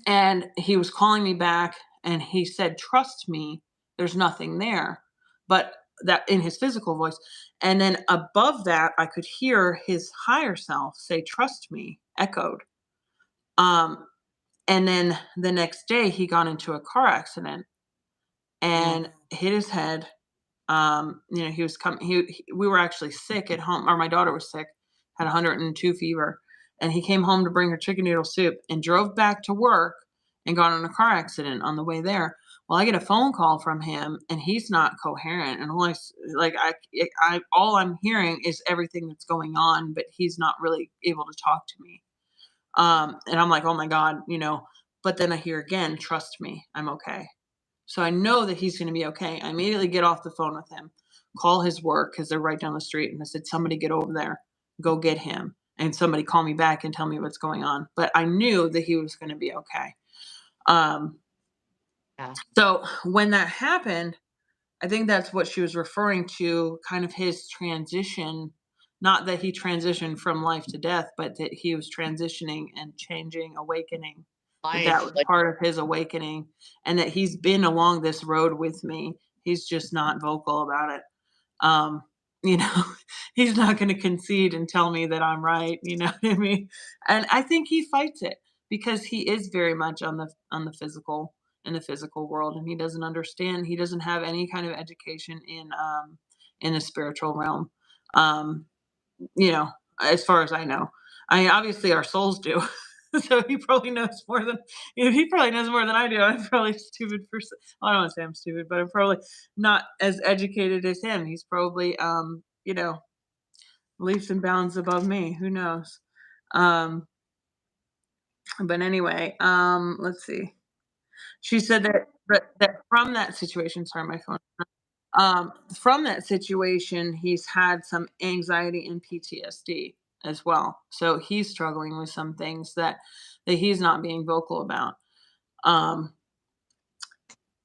S1: and he was calling me back and he said, "Trust me, there's nothing there." But that in his physical voice. And then above that, I could hear his higher self say, "Trust me," echoed. Um, and then the next day, he got into a car accident and hit his head. He was coming. We were actually sick at home, or my daughter was sick, had 102 fever, and he came home to bring her chicken noodle soup and drove back to work and got in a car accident on the way there. Well, I get a phone call from him, and he's not coherent, and all I'm hearing is everything that's going on, but he's not really able to talk to me. And I'm like, oh my God, But then I hear again, "Trust me, I'm okay." So I know that he's going to be okay. I immediately get off the phone with him, call his work because they're right down the street. And I said, "Somebody get over there, go get him." And somebody call me back and tell me what's going on. But I knew that he was going to be okay. Um,
S2: Yeah.
S1: so when that happened, I think that's what she was referring to, kind of his transition. Not that he transitioned from life to death, but that he was transitioning and changing, awakening. That
S2: Life,
S1: was
S2: like,
S1: part of his awakening, and that he's been along this road with me. He's just not vocal about it. Um, you know, he's not going to concede and tell me that I'm right. You know what I mean? And I think he fights it because he is very much on the physical in the physical world, and he doesn't understand. He doesn't have any kind of education in the spiritual realm. Um, you know, as far as I know. I mean, obviously our souls do. So he probably knows more than he probably knows more than I do. I'm probably a stupid person. Well, I don't want to say I'm stupid, but I'm probably not as educated as him. He's probably leaps and bounds above me. Who knows? Um, but anyway, let's see. She said that from that situation, sorry, my phone. From that situation, he's had some anxiety and PTSD as well. So he's struggling with some things that he's not being vocal about. Um,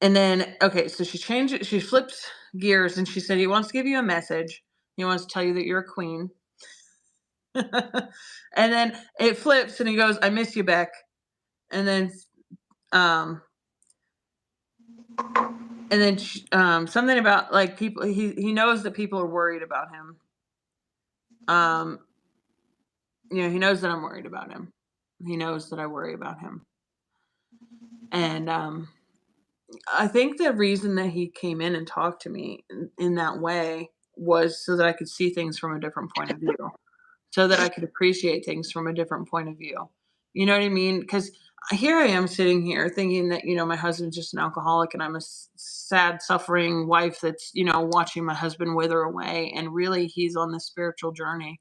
S1: and then, okay, so she flipped gears and she said, he wants to give you a message. He wants to tell you that you're a queen. And then it flips and he goes, "I miss you, Beck." And then, um, something about like people, he knows that people are worried about him. Um, he knows that I'm worried about him. He knows that I worry about him. And I think the reason that he came in and talked to me in that way was so that I could see things from a different point of view, so that I could appreciate things from a different point of view. You know what I mean? Because here I am sitting here thinking that, my husband's just an alcoholic and I'm a sad, suffering wife that's, watching my husband wither away. And really, he's on this spiritual journey.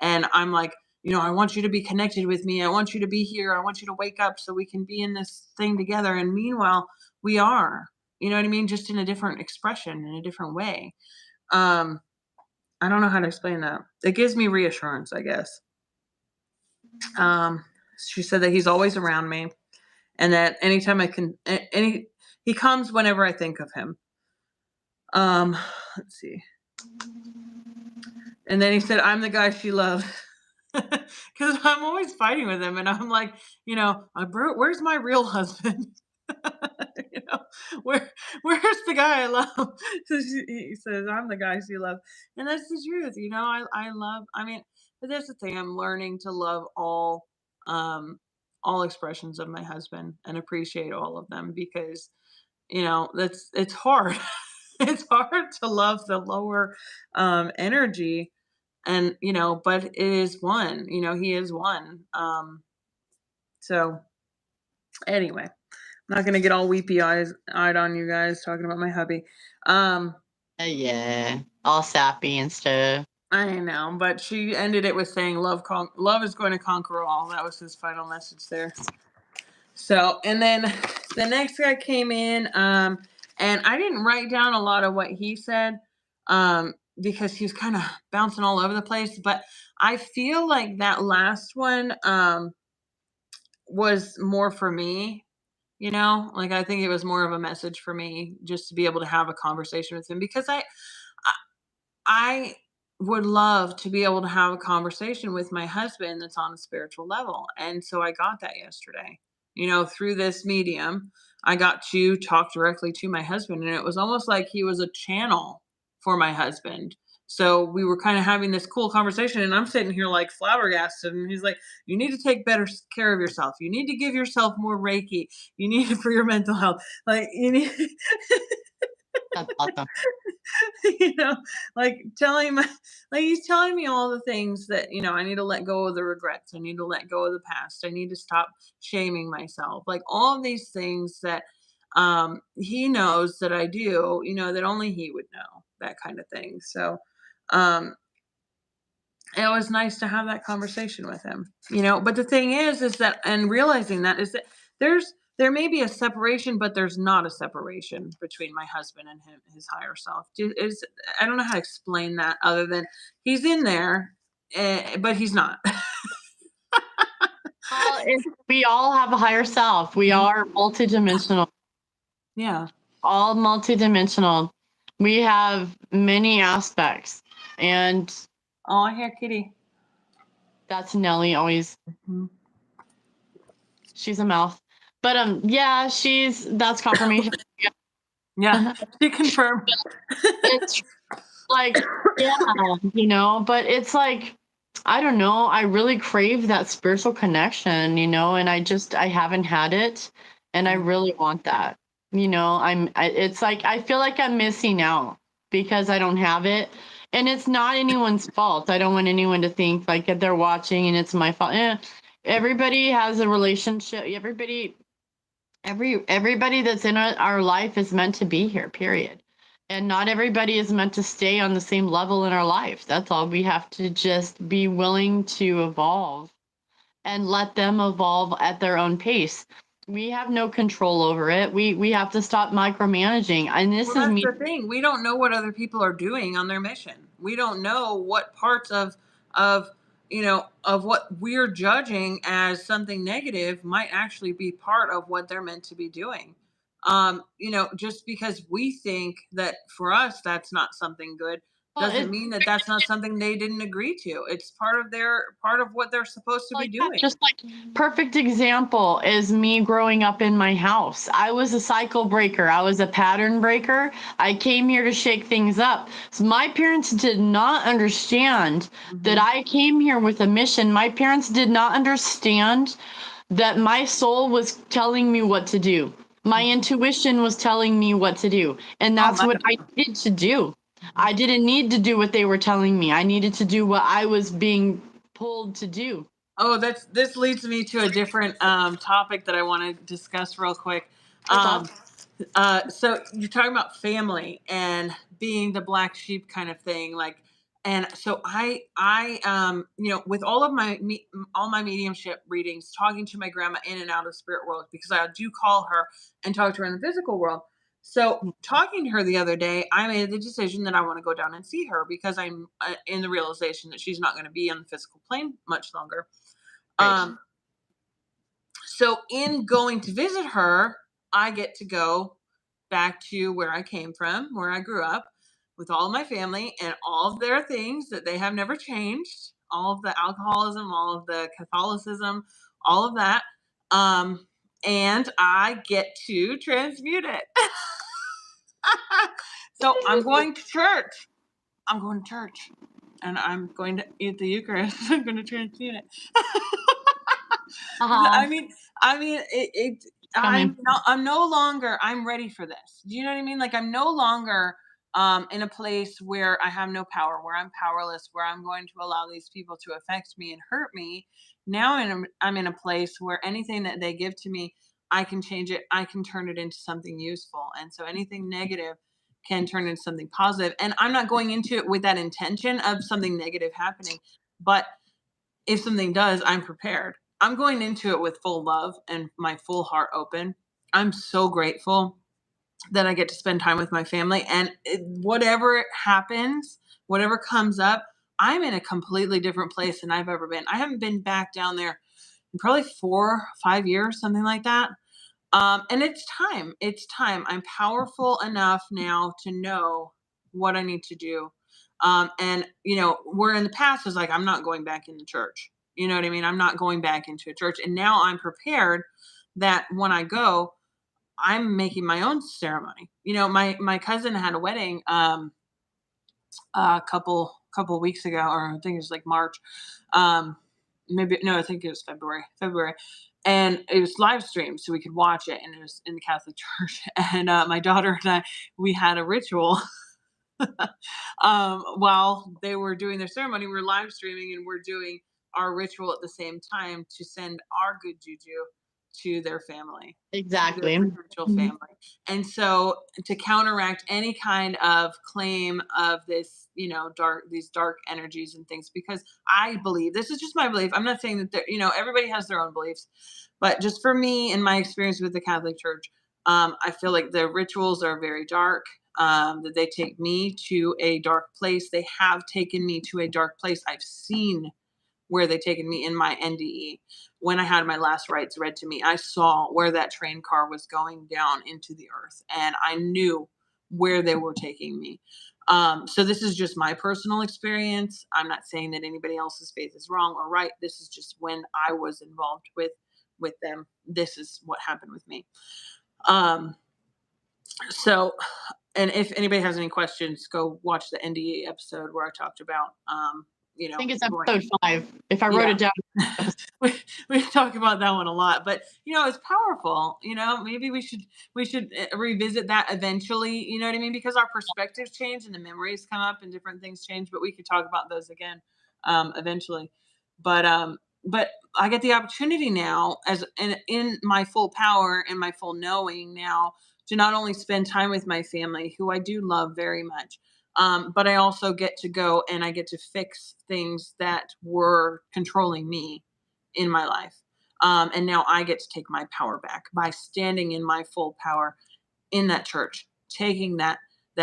S1: And I'm like, "I want you to be connected with me. I want you to be here. I want you to wake up so we can be in this thing together." And meanwhile, we are, you know what I mean? Just in a different expression, in a different way. Um, I don't know how to explain that. It gives me reassurance, I guess. Um, she said that he's always around me and that anytime I can, he comes whenever I think of him. Um, let's see. And then he said, "I'm the guy she loves." Because I'm always fighting with him. And I'm like, where's my real husband? you know, where, where's the guy I love? So he says, "I'm the guy she loves." And that's the truth. I love, but that's the thing. I'm learning to love all expressions of my husband and appreciate all of them because, it's hard. It's hard to love the lower energy and but it is one, he is one. So anyway, I'm not gonna get all weepy eyed on you guys talking about my hubby. um
S2: yeah, all sappy and stuff.
S1: I know, but she ended it with saying love is going to conquer all. That was his final message there. So, and then the next guy came in, and I didn't write down a lot of what he said, because he was kind of bouncing all over the place. But I feel like that last one, was more for me. Like I think it was more of a message for me just to be able to have a conversation with him because I would love to be able to have a conversation with my husband that's on a spiritual level. And so I got that yesterday. Through this medium, I got to talk directly to my husband. And it was almost like he was a channel for my husband. So we were kind of having this cool conversation, and I'm sitting here like flabbergasted. And he's like, "You need to take better care of yourself. You need to give yourself more Reiki. You need it for your mental health. Like you need."
S2: That's awesome.
S1: you know, like telling my, like he's telling me all the things that, I need to let go of the regrets. I need to let go of the past. I need to stop shaming myself. Like all of these things that he knows that I do, that only he would know, that kind of thing. So um it was nice to have that conversation with him, but the thing is that, and realizing that is that there may be a separation, but there's not a separation between my husband and him, his higher self. I don't know how to explain that other than he's in there, but he's not.
S2: Well, we all have a higher self. We are multidimensional,
S1: Yeah.
S2: all multidimensional. We have many aspects, and
S1: Oh, I hear Kitty.
S2: that's Nellie always.
S1: Mhm.
S2: She's a mouth. But yeah, that's confirmation.
S1: Yeah, she confirmed.
S2: It's like, yeah, but it's like, I don't know, I really crave that spiritual connection, and I haven't had it, and I really want that. It's like I feel like I'm missing out because I don't have it. And it's not anyone's fault. I don't want anyone to think like that they're watching and it's my fault. Everybody has a relationship. Everybody that's in our life is meant to be here, period. And not everybody is meant to stay on the same level in our life. That's all. We have to just be willing to evolve and let them evolve at their own pace. We have no control over it. We have to stop micromanaging. And this
S1: Well,
S2: is
S1: that's
S2: me.
S1: the thing. We don't know what other people are doing on their mission. We don't know what parts of what we're judging as something negative might actually be part of what they're meant to be doing. Just because we think that for us that's not something good
S2: Well,
S1: doesn't mean that that's not something they didn't agree to. It's part of what they're supposed to be
S2: like that,
S1: doing.
S2: just like perfect example is me growing up in my house. I was a cycle breaker. I was a pattern breaker. I came here to shake things up. So my parents did not understand that I came here with a mission. My parents did not understand that my soul was telling me what to do. My intuition was telling me what to do. And
S1: Oh,
S2: that's what I needed to do. I didn't need to do what they were telling me. I needed to do what I was being pulled to do.
S1: Oh, this leads me to a different topic that I want to discuss real quick.
S2: That's
S1: So you're talking about family and being the black sheep kind of thing, like, and so with all my mediumship readings, talking to my grandma in and out of spirit world because I do call her and talk to her in the physical world. So talking to her the other day, I made the decision that I want to go down and see her because I'm in the realization that she's not going to be on the physical plane much longer.
S2: great.
S1: So in going to visit her, I get to go back to where I came from, where I grew up, with all of my family and all of their things that they have never changed, all of the alcoholism, all of the Catholicism, all of that. Um, and I get to transmute it. So I'm going to church. I'm going to church. And I'm going to eat the Eucharist. I'm going to transmute it.
S2: Uh-huh.
S1: I mean,
S2: Coming.
S1: I'm no longer, I'm ready for this. Do you know what I mean? Like I'm no longer in a place where I have no power, where I'm powerless, where I'm going to allow these people to affect me and hurt me. Now I'm in a place where anything that they give to me, I can change it. I can turn it into something useful. And so anything negative can turn into something positive. And I'm not going into it with that intention of something negative happening, but if something does, I'm prepared. I'm going into it with full love and my full heart open. I'm so grateful that I get to spend time with my family. And whatever happens, whatever comes up, I'm in a completely different place than I've ever been. I haven't been back down there in probably 4 or 5 years, something like that. And it's time. It's time. I'm powerful enough now to know what I need to do. Where in the past was like, I'm not going back in the church. You know what I mean? I'm not going back into a church. And now I'm prepared that when I go, I'm making my own ceremony. My cousin had a wedding a couple weeks ago, or I think it was like March. Um, maybe no, I think it was February, and it was live streamed, so we could watch it, and it was in the Catholic Church. And my daughter and I, we had a ritual while they were doing their ceremony. We were live streaming, and we're doing our ritual at the same time to send our good juju to their family, to their
S2: Exactly.
S1: potential
S2: Mhm.
S1: family. And so to counteract any kind of claim of this, these dark energies and things, because I believe, this is just my belief. I'm not saying that everybody has their own beliefs, but just for me and my experience with the Catholic Church, I feel like the rituals are very dark. That they take me to a dark place. They have taken me to a dark place. I've seen where they taken me in my NDE. When I had my last rites read to me, I saw where that train car was going down into the earth, and I knew where they were taking me. So this is just my personal experience. I'm not saying that anybody else's faith is wrong or right. This is just when I was involved with them. This is what happened with me. Um, so, and if anybody has any questions, go watch the NDE episode where I talked about,
S2: I think it's
S1: going.
S2: episode 5. If I wrote
S1: Yeah.
S2: it down.
S1: we, we talk about that one a lot, but it's powerful. Maybe we should revisit that eventually. You know what I mean? Because our perspectives change and the memories come up and different things change. But we could talk about those again eventually. But I get the opportunity now, as in my full power and my full knowing now, to not only spend time with my family, who I do love very much, but I also get to go and I get to fix things that were controlling me in my life. And now I get to take my power back by standing in my full power in that church, taking that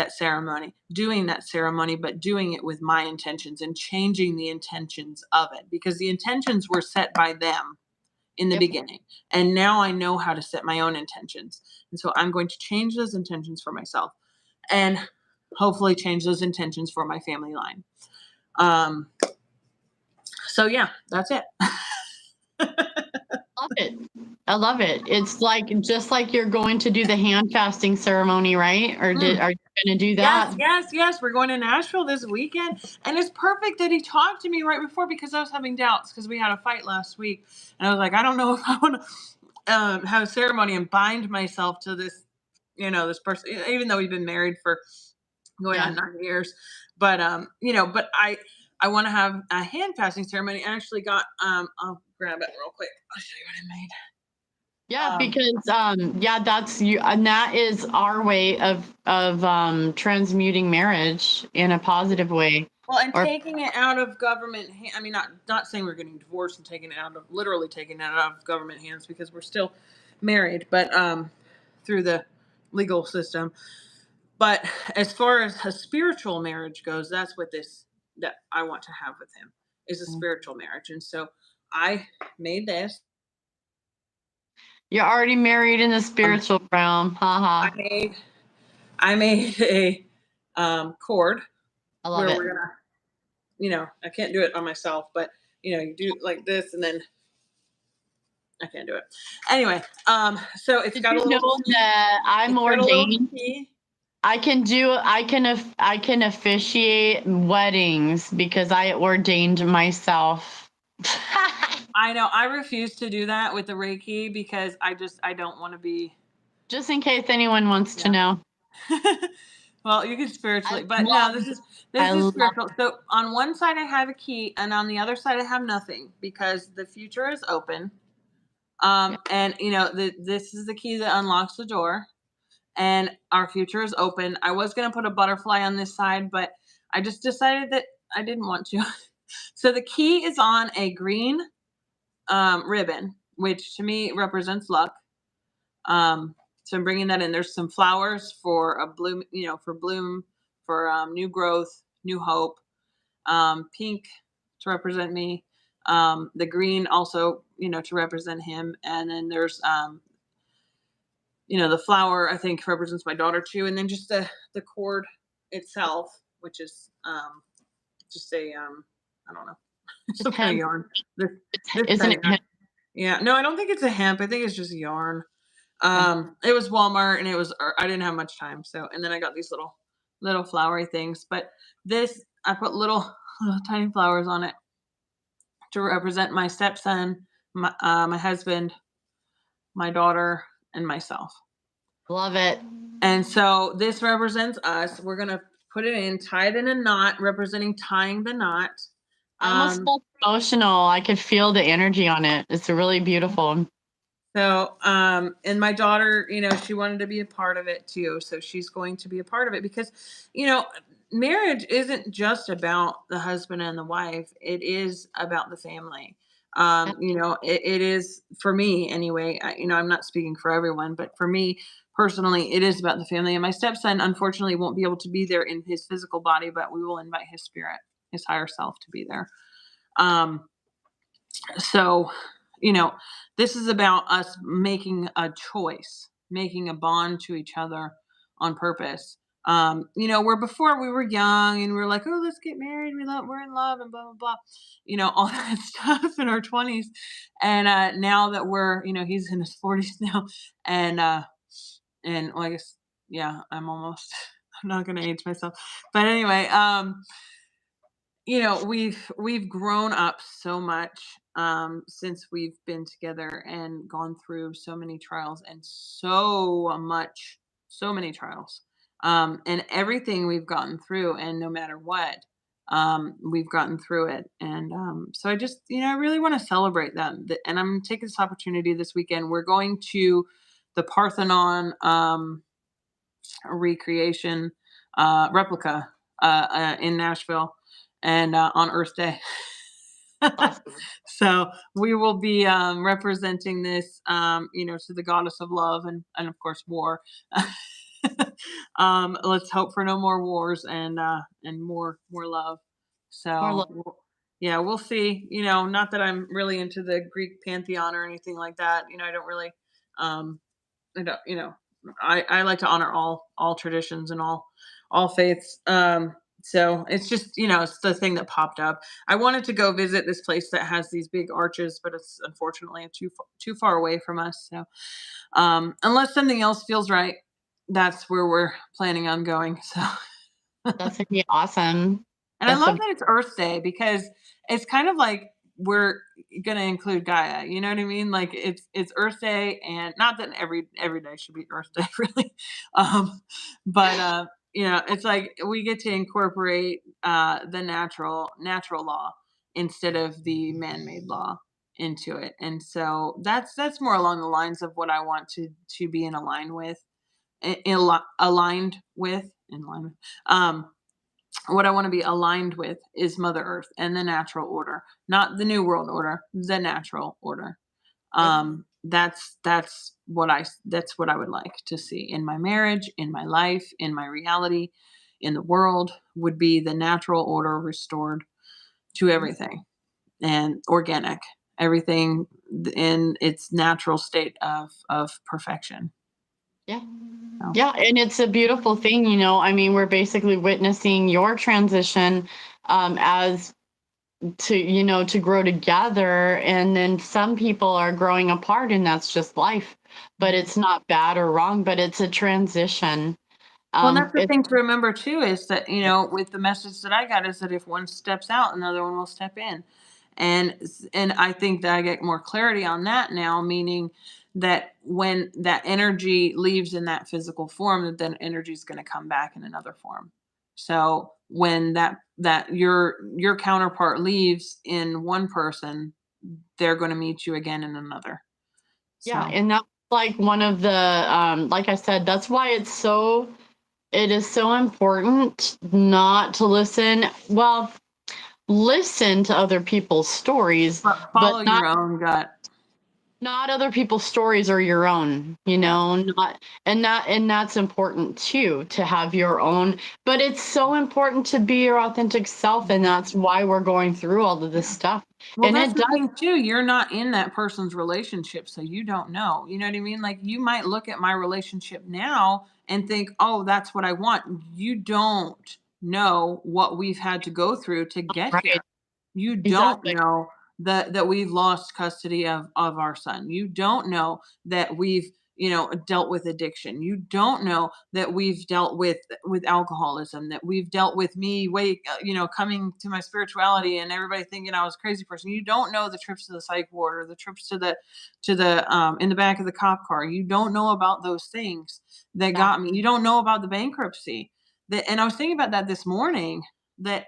S1: ceremony, doing that ceremony, but doing it with my intentions and changing the intentions of it, because the intentions were set by them in the
S2: Yep.
S1: beginning. And now I know how to set my own intentions. And so I'm going to change those intentions for myself and hopefully change those intentions for my family line. So yeah, that's it.
S2: Love it. I love it. It's like just like you're going to do the hand fasting ceremony, right? Or
S1: Mm.
S2: are you going to do
S1: Yes,
S2: that?
S1: yes, yes. We're going to Nashville this weekend. And it's perfect that he talked to me right before, because I was having doubts because we had a fight last week. And I was like, I don't know if I want to have a ceremony and bind myself to this person, even though we've been married for going
S2: Yeah.
S1: on 9 years. But I want to have a hand fasting ceremony. I actually got, I'll grab it real quick. I'll show you what I made.
S2: Yeah, because yeah, that's you, and that is our way of transmuting marriage in a positive way.
S1: Well, and
S2: Or
S1: taking it out of government. I mean, not saying we're getting divorced and literally taking it out of government hands, because we're still married, but through the legal system. But as far as a spiritual marriage goes, that's what that I want to have with him, is a spiritual marriage. And so I made this.
S2: you're already married in the
S1: Um,
S2: spiritual realm.
S1: I
S2: Haha.
S1: made I made a cord
S2: I love
S1: where
S2: it.
S1: we're gonna, I can't do it on myself, but you do like this, and then I can't do it. Anyway, so it's
S2: Did
S1: got
S2: you
S1: a
S2: know
S1: little key.
S2: that I'm
S1: It's got a little
S2: ordained?
S1: key.
S2: I can officiate weddings because I ordained myself.
S1: I know. I refuse to do that with the Reiki because I don't want to be.
S2: Just in case anyone wants to
S1: Yeah.
S2: know.
S1: Well, you can
S2: I
S1: spiritually, but no,
S2: love
S1: this
S2: I
S1: is
S2: love
S1: spiritual. So on one side I have a key, and on the other side I have nothing, because the future is open.
S2: yeah.
S1: And this is the key that unlocks the door, and our future is open. I was gonna put a butterfly on this side, but I just decided that I didn't want to. So the key is on a green ribbon, which to me represents luck. So I'm bringing that in. There's some flowers for a bloom, for bloom, for new growth, new hope. Pink to represent me. The green also, to represent him. And then there's, the flower, I think, represents my daughter too. And then just the cord itself, which is just I don't know,
S2: It's
S1: some kind of
S2: hemp.
S1: yarn. This
S2: Isn't
S1: kind
S2: it
S1: of yarn.
S2: hemp?
S1: Yeah, no, I don't think it's a hemp. I think it's just yarn.
S2: Okay.
S1: It was Walmart, and I didn't have much time. So, and then I got these little little flowery things. But this, I put little tiny flowers on it to represent my stepson, my husband, my daughter, and myself.
S2: Love it.
S1: And so this represents us. We're gonna put it in, tie it in a knot, representing tying the knot.
S2: I almost
S1: Um,
S2: felt emotional. I could feel the energy on it. It's really beautiful.
S1: and my daughter, she wanted to be a part of it too. So she's going to be a part of it because, marriage isn't just about the husband and the wife. It is about the family. It is for me anyway. I'm not speaking for everyone, but for me personally, it is about the family. And my stepson, unfortunately, won't be able to be there in his physical body, but we will invite his spirit, his higher self, to be there. So, you know, this is about us making a choice, making a bond to each other on purpose. Where before we were young and we were like, oh, let's get married. We're in love and blah, blah, blah, all that stuff in our 20s. And now that we're, he's in his 40s now. And well, I guess, yeah, I'm almost, I'm not going to age myself. But anyway, we've grown up so much since we've been together and gone through so many trials and so many trials, and everything we've gotten through, and no matter what, we've gotten through it. And so I just, I really want to celebrate that. And I'm taking this opportunity this weekend. We're going to the Parthenon recreation replica in Nashville, and on Earth Day.
S2: Awesome.
S1: So we will be representing this, to the goddess of love and of course war. Let's hope for no more wars and more love.
S2: More
S1: So
S2: love.
S1: yeah, we'll see. Not that I'm really into the Greek pantheon or anything like that. I don't really. I don't, I like to honor all traditions and all faiths. So it's just, it's the thing that popped up. I wanted to go visit this place that has these big arches, but it's unfortunately too far away from us. So unless something else feels right, that's where we're planning on going. So
S2: That's gonna be awesome.
S1: and I
S2: That's
S1: love
S2: a
S1: that it's Earth Day because it's kind of like we're gonna include Gaia. You know what I mean? Like it's Earth Day, and not that every day should be Earth Day, really. But it's like we get to incorporate the natural law instead of the man-made law into it, and so that's more along the lines of what I want to be in line with, aligned with, in line with. What I want to be aligned with is Mother Earth and the natural order, not the New World Order, the natural order. That's what I would like to see in my marriage, in my life, in my reality, in the world, would be the natural order restored to everything and organic, everything in its natural state of perfection.
S2: yeah.
S1: So.
S2: Yeah, and it's a beautiful thing, I mean, we're basically witnessing your transition as to grow together, and then some people are growing apart, and that's just life. But it's not bad or wrong, but it's a transition.
S1: Well, and that's the
S2: It's
S1: thing to remember too is that, with the message that I got is that if one steps out, another one will step in. And I think that I get more clarity on that now, meaning that when that energy leaves in that physical form, that then energy is going to come back in another form. So when that your counterpart leaves in one person, they're going to meet you again in another.
S2: yeah,
S1: So
S2: and that's like one of the like I said, that's why it is so important not to listen to other people's stories, but
S1: follow your own gut.
S2: not other people's stories or your own,
S1: Yeah.
S2: not and that's important too, to have your own. But it's so important to be your authentic self, and that's why we're going through all of this stuff.
S1: Well,
S2: And
S1: that's
S2: it
S1: the
S2: does.
S1: thing too. You're not in that person's relationship, so you don't know. You know what I mean? Like you might look at my relationship now and think, "Oh, that's what I want." You don't know what we've had to go through to get
S2: Right.
S1: here. You don't
S2: Exactly.
S1: know that we've lost custody of our son. You don't know that we've dealt with addiction. You don't know that we've dealt with alcoholism, that we've dealt with me coming to my spirituality and everybody thinking I was a crazy person. You don't know the trips to the psych ward or the trips to the in the back of the cop car. You don't know about those things that got me. You don't know about the bankruptcy. And I was thinking about that this morning, that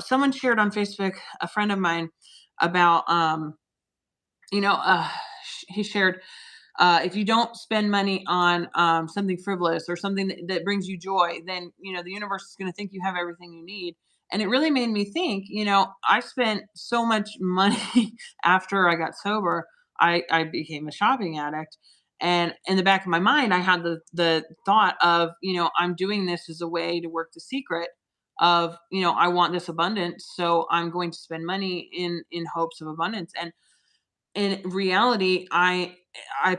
S1: someone shared on Facebook, a friend of mine, about he shared, if you don't spend money on something frivolous or something that brings you joy, then the universe is going to think you have everything you need. And it really made me think, I spent so much money after I got sober. I became a shopping addict. And in the back of my mind, I had the thought of, I'm doing this as a way to work the secret of, I want this abundance. So I'm going to spend money in hopes of abundance. And in reality, I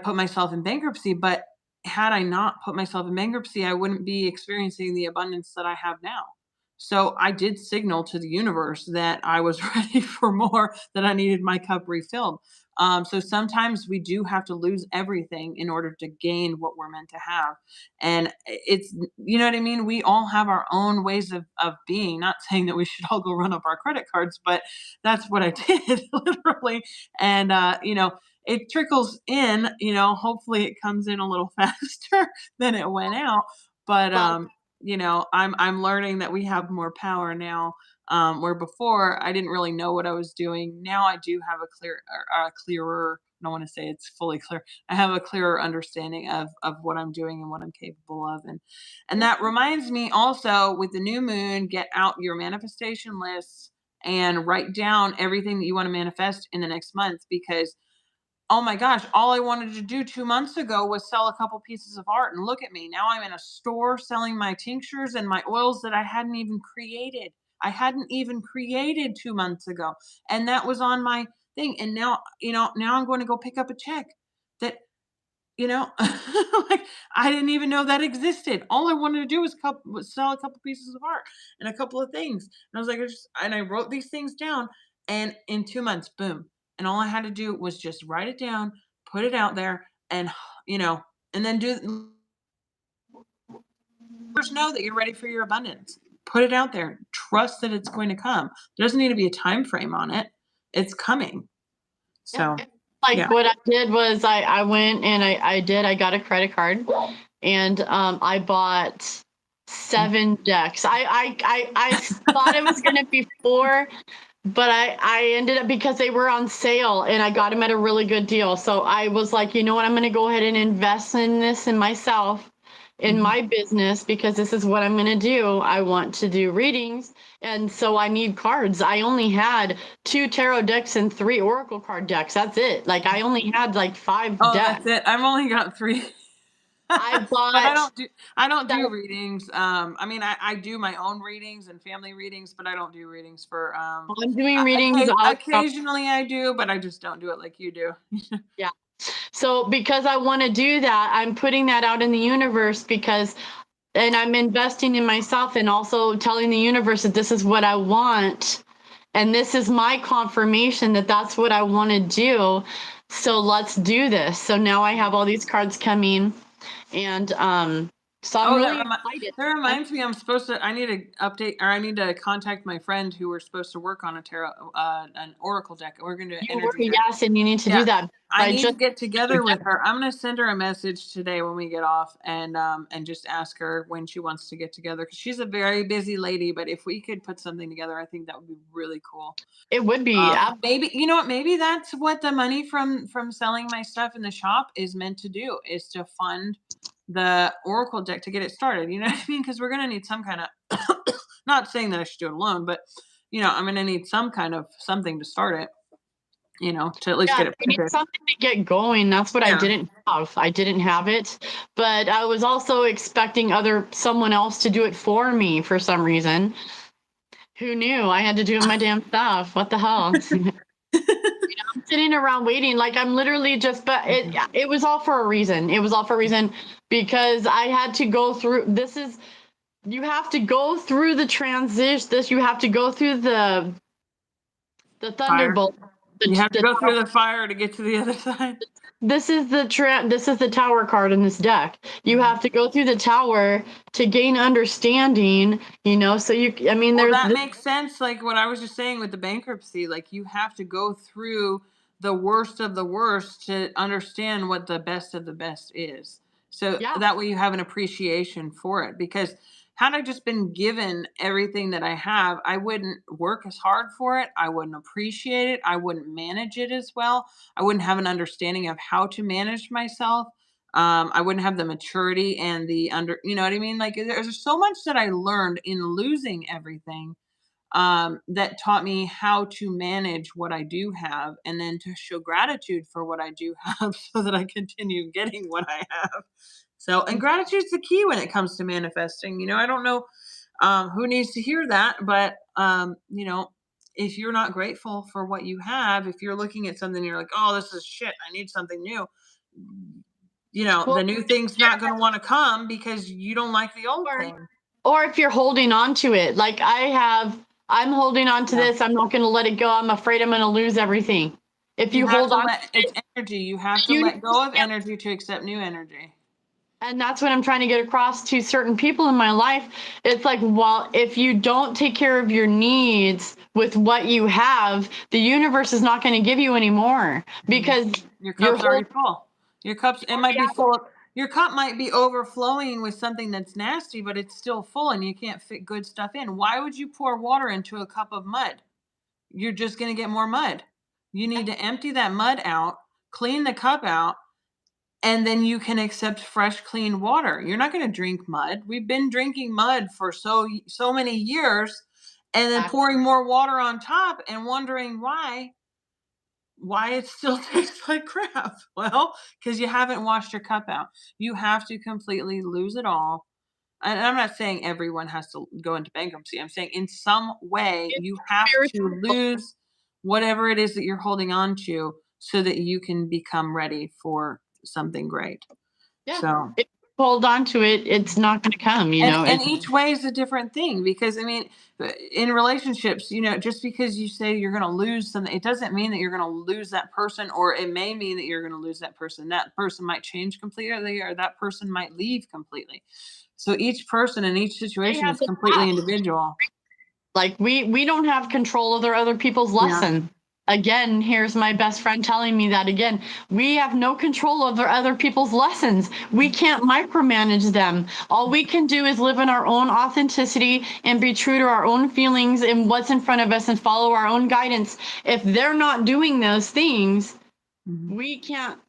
S1: put myself in bankruptcy, but had I not put myself in bankruptcy, I wouldn't be experiencing the abundance that I have now. So I did signal to the universe that I was ready for more, that I needed my cup refilled. So sometimes we do have to lose everything in order to gain what we're meant to have. And it's, you know what I mean? We all have our own ways of being, not saying that we should all go run up our credit cards, but that's what I did literally. And, it trickles in, hopefully it comes in a little faster than it went out. But, I'm learning that we have more power now, where before I didn't really know what I was doing. Now I do have a clearer, I don't want to say it's fully clear. I have a clearer understanding of what I'm doing and what I'm capable of. And that reminds me also, with the new moon, get out your manifestation lists and write down everything that you want to manifest in the next month, because oh my gosh, all I wanted to do 2 months ago was sell a couple pieces of art, and look at me. Now I'm in a store selling my tinctures and my oils that I hadn't even created. I hadn't even created 2 months ago. And that was on my thing. And now, now I'm going to go pick up a check that, like, I didn't even know that existed. All I wanted to do was sell a couple pieces of art and a couple of things. And I was like, I wrote these things down, and in 2 months, boom. And all I had to do was just write it down, put it out there, and and then first know that you're ready for your abundance. Put it out there. Trust that it's going to come. There doesn't need to be a time frame on it. It's coming. So
S2: what I did was I went and I got a credit card, and I bought 7 decks. I thought it was going to be 4, but I ended up, because they were on sale and I got them at a really good deal. So I was like, you know what, I'm going to go ahead and invest in this, in myself, in my business, because this is what I'm going to do. I want to do readings. And so I need cards. I only had 2 tarot decks and 3 oracle card decks. That's it. Like, I only had like 5 decks.
S1: That's it. I've only got 3.
S2: I bought.
S1: But I don't do readings. I mean, I do my own readings and family readings, but I don't do readings for.
S2: I'm doing readings.
S1: Occasionally I do, but I just don't do it like you do.
S2: Yeah. So because I want to do that, I'm putting that out in the universe, and I'm investing in myself, and also telling the universe that this is what I want. And this is my confirmation that that's what I want to do. So let's do this. So now I have all these cards coming, and so I'm really excited.
S1: That reminds me, I need to update, or I need to contact my friend who we're supposed to work on a tarot, an oracle deck. We're going to interview her.
S2: Yes, and you need to do that.
S1: I need to get together with her. I'm going to send her a message today when we get off, and just ask her when she wants to get together, because she's a very busy lady. But if we could put something together, I think that would be really cool.
S2: It would be.
S1: Maybe, you know what? Maybe that's what the money from selling my stuff in the shop is meant to do, is to fund the oracle deck to get it started. You know what I mean? Because we're going to need some kind of, not saying that I should do it alone, but I'm going to need some kind of something to start it. To at least get it printed.
S2: Something to get going. That's what I didn't have. I didn't have it, but I was also expecting someone else to do it for me for some reason. Who knew? I had to do my damn stuff. What the hell? I'm sitting around waiting. Like, I'm literally just, but it was all for a reason. It was all for a reason, because I had to go through, you have to go through the transition. You have to go through the thunderbolt.
S1: You have to go through the fire to get to the other side.
S2: This is the tower card in this deck. You have to go through the tower to gain understanding, so
S1: That makes sense. Like what I was just saying with the bankruptcy, like you have to go through the worst of the worst to understand what the best of the best is. So that way you have an appreciation for it. Because had I just been given everything that I have, I wouldn't work as hard for it. I wouldn't appreciate it. I wouldn't manage it as well. I wouldn't have an understanding of how to manage myself. I wouldn't have the maturity and you know what I mean? Like there's so much that I learned in losing everything, that taught me how to manage what I do have and then to show gratitude for what I do have so that I continue getting what I have. So, and gratitude's the key when it comes to manifesting. I don't know, who needs to hear that, but, if you're not grateful for what you have, if you're looking at something, you're like, oh, this is shit. I need something new. The new thing's not going to want to come because you don't like the old thing.
S2: Or if you're holding on to it, like I'm holding on to this. I'm not going to let it go. I'm afraid I'm going to lose everything. If you hold on,
S1: it's energy. You have to let go of energy to accept new energy.
S2: And that's what I'm trying to get across to certain people in my life. It's like, well, if you don't take care of your needs with what you have, the universe is not going to give you any more because
S1: your cup's already full. Your cup might be overflowing with something that's nasty, but it's still full and you can't fit good stuff in. Why would you pour water into a cup of mud? You're just going to get more mud. You need to empty that mud out, clean the cup out, and then you can accept fresh, clean water. You're not going to drink mud. We've been drinking mud for so many years, and then pouring more water on top and wondering why it still tastes like crap. Well, because you haven't washed your cup out. You have to completely lose it all. And I'm not saying everyone has to go into bankruptcy. I'm saying in some way you have to lose whatever it is that you're holding on to so that you can become ready for something great.
S2: Yeah.
S1: So
S2: if you hold on to it, it's not going to come,
S1: And each way is a different thing because in relationships, just because you say you're going to lose something, it doesn't mean that you're going to lose that person, or it may mean that you're going to lose that person. That person might change completely, or that person might leave completely. So each person in each situation is completely individual.
S2: Like we don't have control over other people's lessons. Again, here's my best friend telling me that again. We have no control over other people's lessons. We can't micromanage them. All we can do is live in our own authenticity and be true to our own feelings and what's in front of us and follow our own guidance. If they're not doing those things, we can't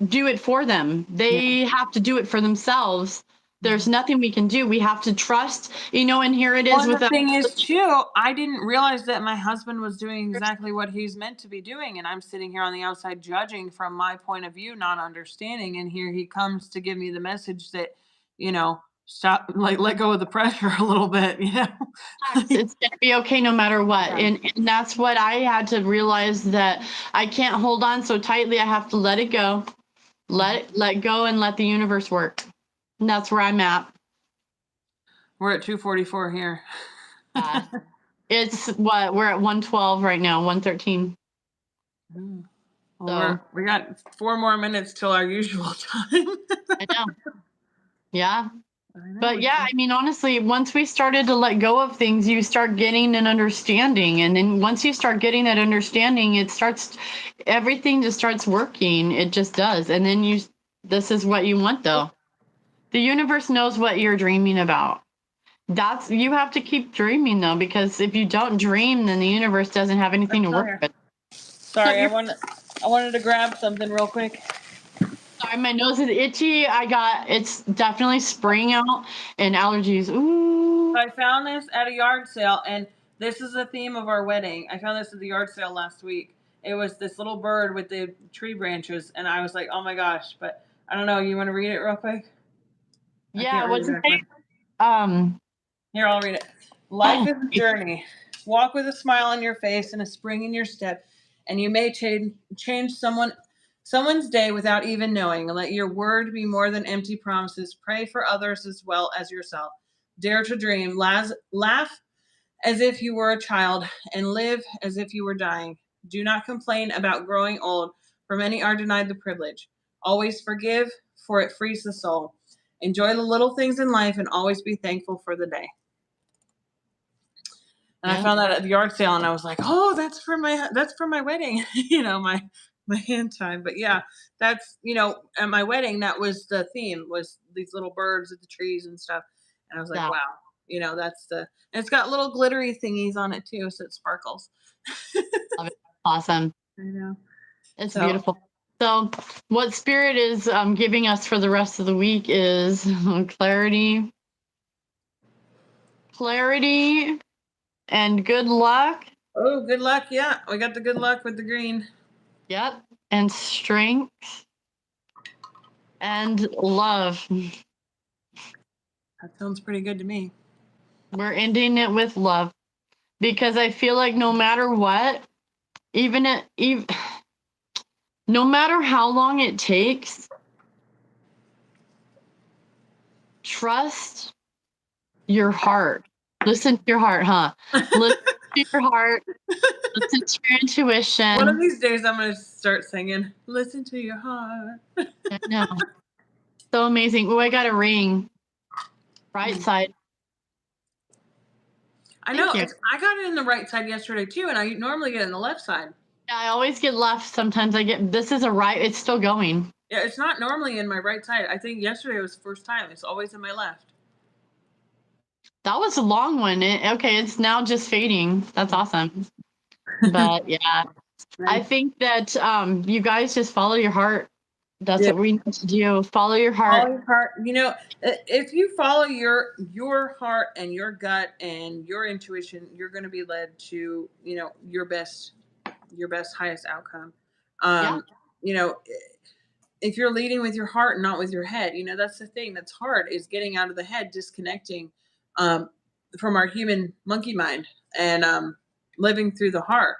S2: do it for them. They have to do it for themselves. There's nothing we can do. We have to trust, and here it is.
S1: Well, the thing is, too, I didn't realize that my husband was doing exactly what he's meant to be doing. And I'm sitting here on the outside judging from my point of view, not understanding. And here he comes to give me the message that, stop, let go of the pressure a little bit,
S2: It's going to be okay no matter what. And that's what I had to realize, that I can't hold on so tightly. I have to let it go, let go and let the universe work. And that's where I'm at.
S1: We're at 2:44 here.
S2: It's we're at 1:12 right now, 1:13.
S1: Well, we got 4 more minutes till our usual time.
S2: I know. Yeah. But yeah, honestly, once we started to let go of things, you start getting an understanding. And then once you start getting that understanding, everything just starts working. It just does. And then this is what you want, though. The universe knows what you're dreaming about. You have to keep dreaming, though, because if you don't dream, then the universe doesn't have anything to work with.
S1: Sorry, I wanted to grab something real quick.
S2: Sorry, my nose is itchy. It's definitely spring out and allergies. Ooh.
S1: I found this at a yard sale, and this is the theme of our wedding. I found this at the yard sale last week. It was this little bird with the tree branches, and I was like, oh my gosh, but I don't know. You want to read it real quick?
S2: Yeah, what's it say?
S1: Here, I'll read it. Life is a journey. Walk with a smile on your face and a spring in your step, and you may change someone's day without even knowing. Let your word be more than empty promises. Pray for others as well as yourself. Dare to dream. Laugh as if you were a child, and live as if you were dying. Do not complain about growing old, for many are denied the privilege. Always forgive, for it frees the soul. Enjoy the little things in life and always be thankful for the day. And I found that at the yard sale, and I was like, "Oh, that's for my wedding," my hand time. But yeah, that's at my wedding, that was the theme, was these little birds at the trees and stuff. And I was like,
S2: Yeah.
S1: "Wow, that's and it's got little glittery thingies on it too, so it sparkles."
S2: Love it. Awesome.
S1: I know.
S2: It's
S1: So
S2: beautiful. So what Spirit is giving us for the rest of the week is clarity, and good luck.
S1: oh, good luck. Yeah, we got the good luck with the green.
S2: Yep. And strength and love.
S1: That sounds pretty good to me.
S2: We're ending it with love, because I feel like no matter what, even no matter how long it takes, trust your heart. Listen to your heart, huh? Listen to your heart. Listen to your intuition.
S1: One of these days, I'm going to start singing, "Listen to your heart."
S2: I know. So amazing. Oh, I got a ring. Right side.
S1: I know. I got it in the right side yesterday too, and I normally get it in the left side.
S2: Yeah, I always get left. Sometimes I get, this is a right. It's still going.
S1: Yeah, it's not normally in my right side. I think yesterday was the first time. It's always in my left.
S2: That was a long one. Okay, it's now just fading. That's awesome. But yeah, I think that you guys just follow your heart. That's what we need to do. Follow your heart.
S1: Follow your heart. If you follow your heart and your gut and your intuition, you're going to be led to your best highest outcome. If you're leading with your heart and not with your head, that's the thing that's hard, is getting out of the head, disconnecting from our human monkey mind, and living through the heart.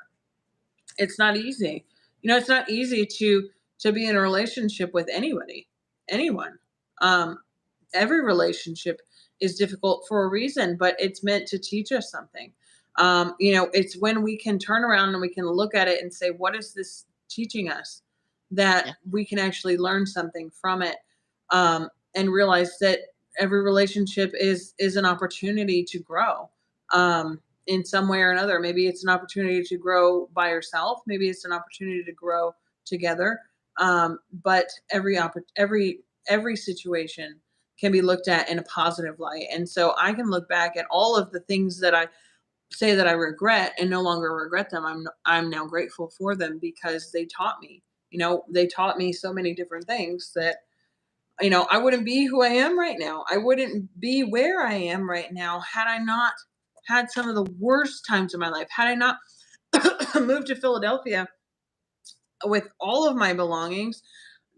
S1: It's not easy. It's not easy to be in a relationship with anyone. Every relationship is difficult for a reason, but it's meant to teach us something. It's when we can turn around and we can look at it and say, what is this teaching us, that we can actually learn something from it, and realize that every relationship is an opportunity to grow. In some way or another. Maybe it's an opportunity to grow by yourself. Maybe it's an opportunity to grow together. But every situation can be looked at in a positive light. And so I can look back at all of the things that I say that I regret and no longer regret them. I'm now grateful for them, because they taught me. They taught me so many different things that I wouldn't be who I am right now. I wouldn't be where I am right now had I not had some of the worst times of my life. Had I not moved to Philadelphia with all of my belongings,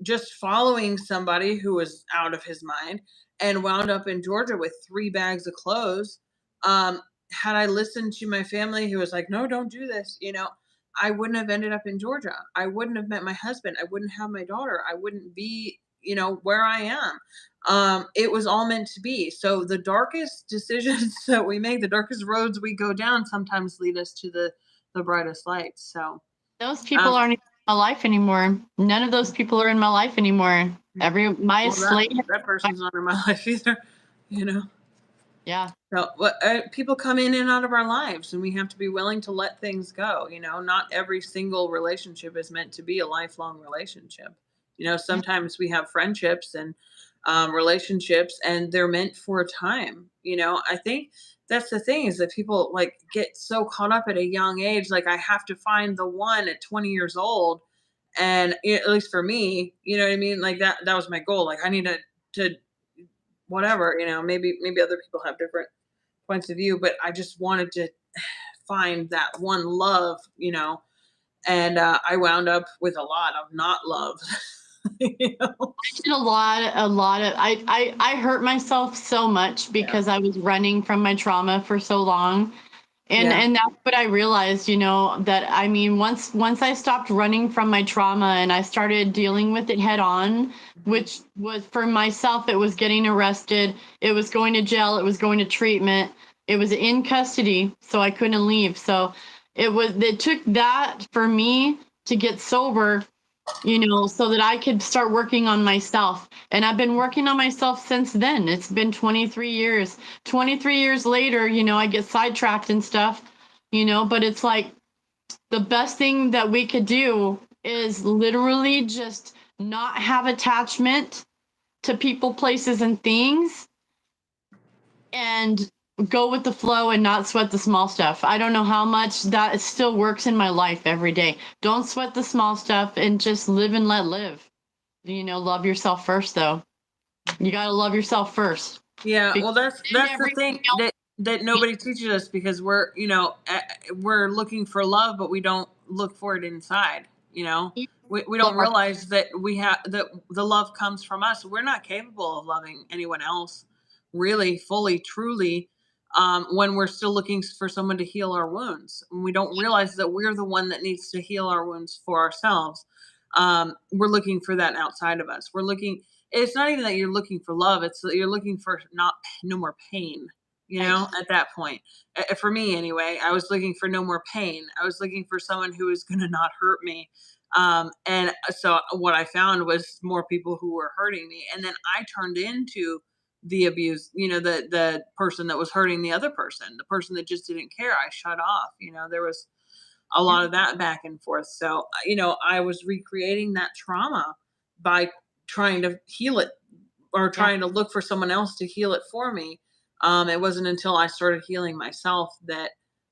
S1: just following somebody who was out of his mind, and wound up in Georgia with 3 bags of clothes. Had I listened to my family, who was like, "No, don't do this," I wouldn't have ended up in Georgia. I wouldn't have met my husband. I wouldn't have my daughter. I wouldn't be, where I am. It was all meant to be. So the darkest decisions that we make, the darkest roads we go down, sometimes lead us to the brightest lights. So
S2: those people aren't in my life anymore. None of those people are in my life anymore.
S1: That person's not in my life either.
S2: Yeah.
S1: So people come in and out of our lives, and we have to be willing to let things go. Not every single relationship is meant to be a lifelong relationship. Sometimes we have friendships and relationships, and they're meant for a time. I think that's the thing, is that people get so caught up at a young age. Like, I have to find the one at 20 years old. And at least for me, you know what I mean? Like that was my goal. Like, I need to whatever, maybe other people have different points of view, but I just wanted to find that one love, and I wound up with a lot of not love.
S2: I did a lot of, I hurt myself so much because I was running from my trauma for so long. And that's what I realized, that, I mean, once I stopped running from my trauma and I started dealing with it head on, which was, for myself, it was getting arrested, it was going to jail, it was going to treatment, it was in custody, so I couldn't leave. So It took that for me to get sober, so that I could start working on myself. And I've been working on myself since then. It's been 23 years. 23 years later, I get sidetracked and stuff, but it's like the best thing that we could do is literally just not have attachment to people, places, and things, and go with the flow and not sweat the small stuff. I don't know how much that still works in my life every day. Don't sweat the small stuff and just live and let live. Love yourself first, though. You got to love yourself first.
S1: Yeah, well, that's the thing
S2: else-
S1: that nobody teaches us, because we're looking for love, but we don't look for it inside. We don't realize that we have that the love comes from us. We're not capable of loving anyone else, really, fully, truly, when we're still looking for someone to heal our wounds. And we don't realize that we're the one that needs to heal our wounds for ourselves. We're looking for that outside of us. It's not even that you're looking for love. It's that you're looking for no more pain, at that point. For me, anyway, I was looking for no more pain. I was looking for someone who was going to not hurt me. And so what I found was more people who were hurting me. And then I turned into the abuse, the person that was hurting the other person, the person that just didn't care. I shut off. There was a lot of that back and forth. So, I was recreating that trauma by trying to heal it, or trying to look for someone else to heal it for me. It wasn't until I started healing myself that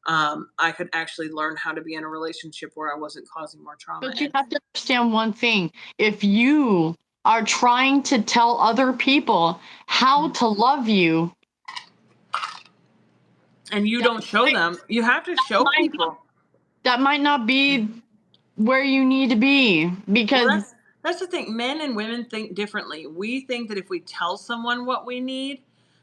S1: I could actually learn how to be in a relationship where I wasn't causing more trauma.
S2: But you have to understand one thing. If you are trying to tell other people how to love you,
S1: and you don't show them, you have to show people.
S2: That might not be where you need to be, because
S1: that's the thing. Men and women think differently. We think that if we tell someone what we need,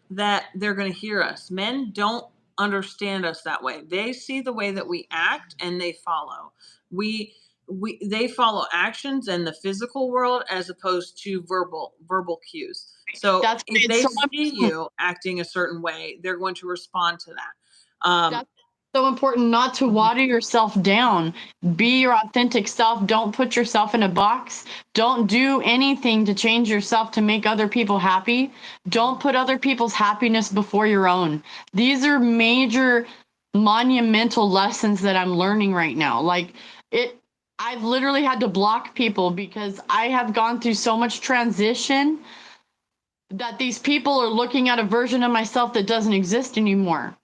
S1: that they're going to hear us. Men don't understand us that way. They see the way that we act and they follow. They follow actions in the physical world as opposed to verbal cues. So if they see you acting a certain way, they're going to respond to that.
S2: That's so important, not to water yourself down. Be your authentic self. Don't put yourself in a box. Don't do anything to change yourself to make other people happy. Don't put other people's happiness before your own. These are major, monumental lessons that I'm learning right now. I've literally had to block people because I have gone through so much transition that these people are looking at a version of myself that doesn't exist anymore.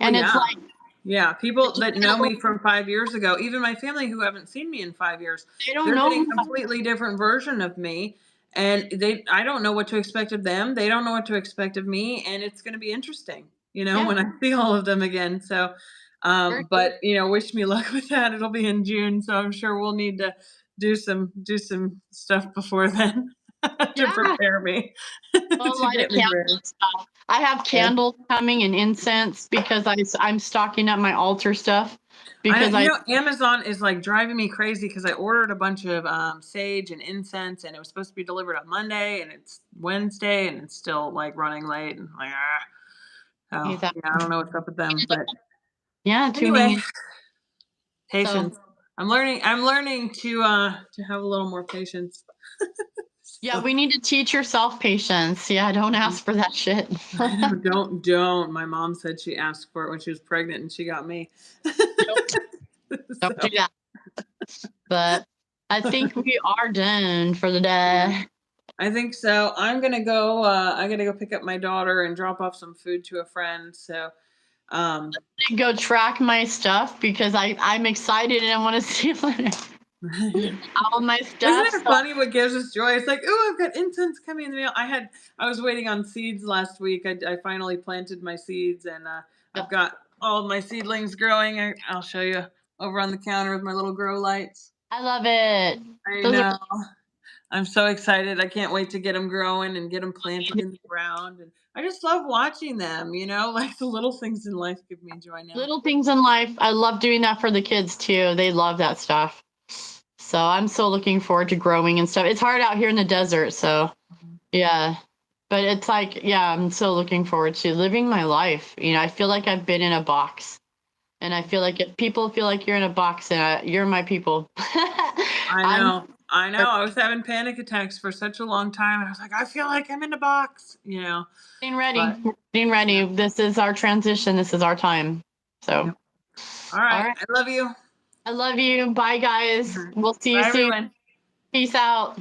S2: And it's like,
S1: yeah, people that know me from 5 years ago, even my family who haven't seen me in 5 years, they're getting a completely different version of me. And I don't know what to expect of them. They don't know what to expect of me. And it's going to be interesting, when I see all of them again. So, but, wish me luck with that. It'll be in June. So I'm sure we'll need to do some stuff before then to prepare me.
S2: light a candle stuff. I have candles coming and incense because I'm stocking up my altar stuff. Because
S1: Amazon is like driving me crazy because I ordered a bunch of sage and incense, and it was supposed to be delivered on Monday, and it's Wednesday, and it's still like running late, and like I don't know what's up with them, but anyway, patience. So, I'm learning to have a little more patience.
S2: Yeah, we need to teach yourself patience. Yeah, don't ask for that shit.
S1: Don't. My mom said she asked for it when she was pregnant, and she got me.
S2: Don't do that. But I think we are done for the day.
S1: I think so. I'm gonna go. I gotta go pick up my daughter and drop off some food to a friend. So,
S2: go track my stuff because I'm excited and I want to see all my stuff.
S1: Isn't it funny what gives us joy? It's like, oh, I've got incense coming in the mail. I was waiting on seeds last week. I finally planted my seeds, and I've got all of my seedlings growing. I'll show you over on the counter with my little grow lights.
S2: I love it.
S1: I know. I'm so excited. I can't wait to get them growing and get them planted in the ground. And I just love watching them, like the little things in life give me joy now.
S2: Little things in life. I love doing that for the kids too. They love that stuff. So I'm so looking forward to growing and stuff. It's hard out here in the desert. So yeah, but it's like, I'm so looking forward to living my life. I feel like I've been in a box. And I feel like if people feel like you're in a box, you're my people.
S1: I know. I know. I was having panic attacks for such a long time. And I was like, I feel like I'm in a box, you know.
S2: Getting ready.
S1: But,
S2: Getting ready.
S1: yeah.
S2: This is our transition. This is our time. So,
S1: Yep. All right.
S2: all right.
S1: I love you.
S2: I love you. Bye, guys. We'll see you
S1: Bye,
S2: soon.
S1: everyone.
S2: Peace out.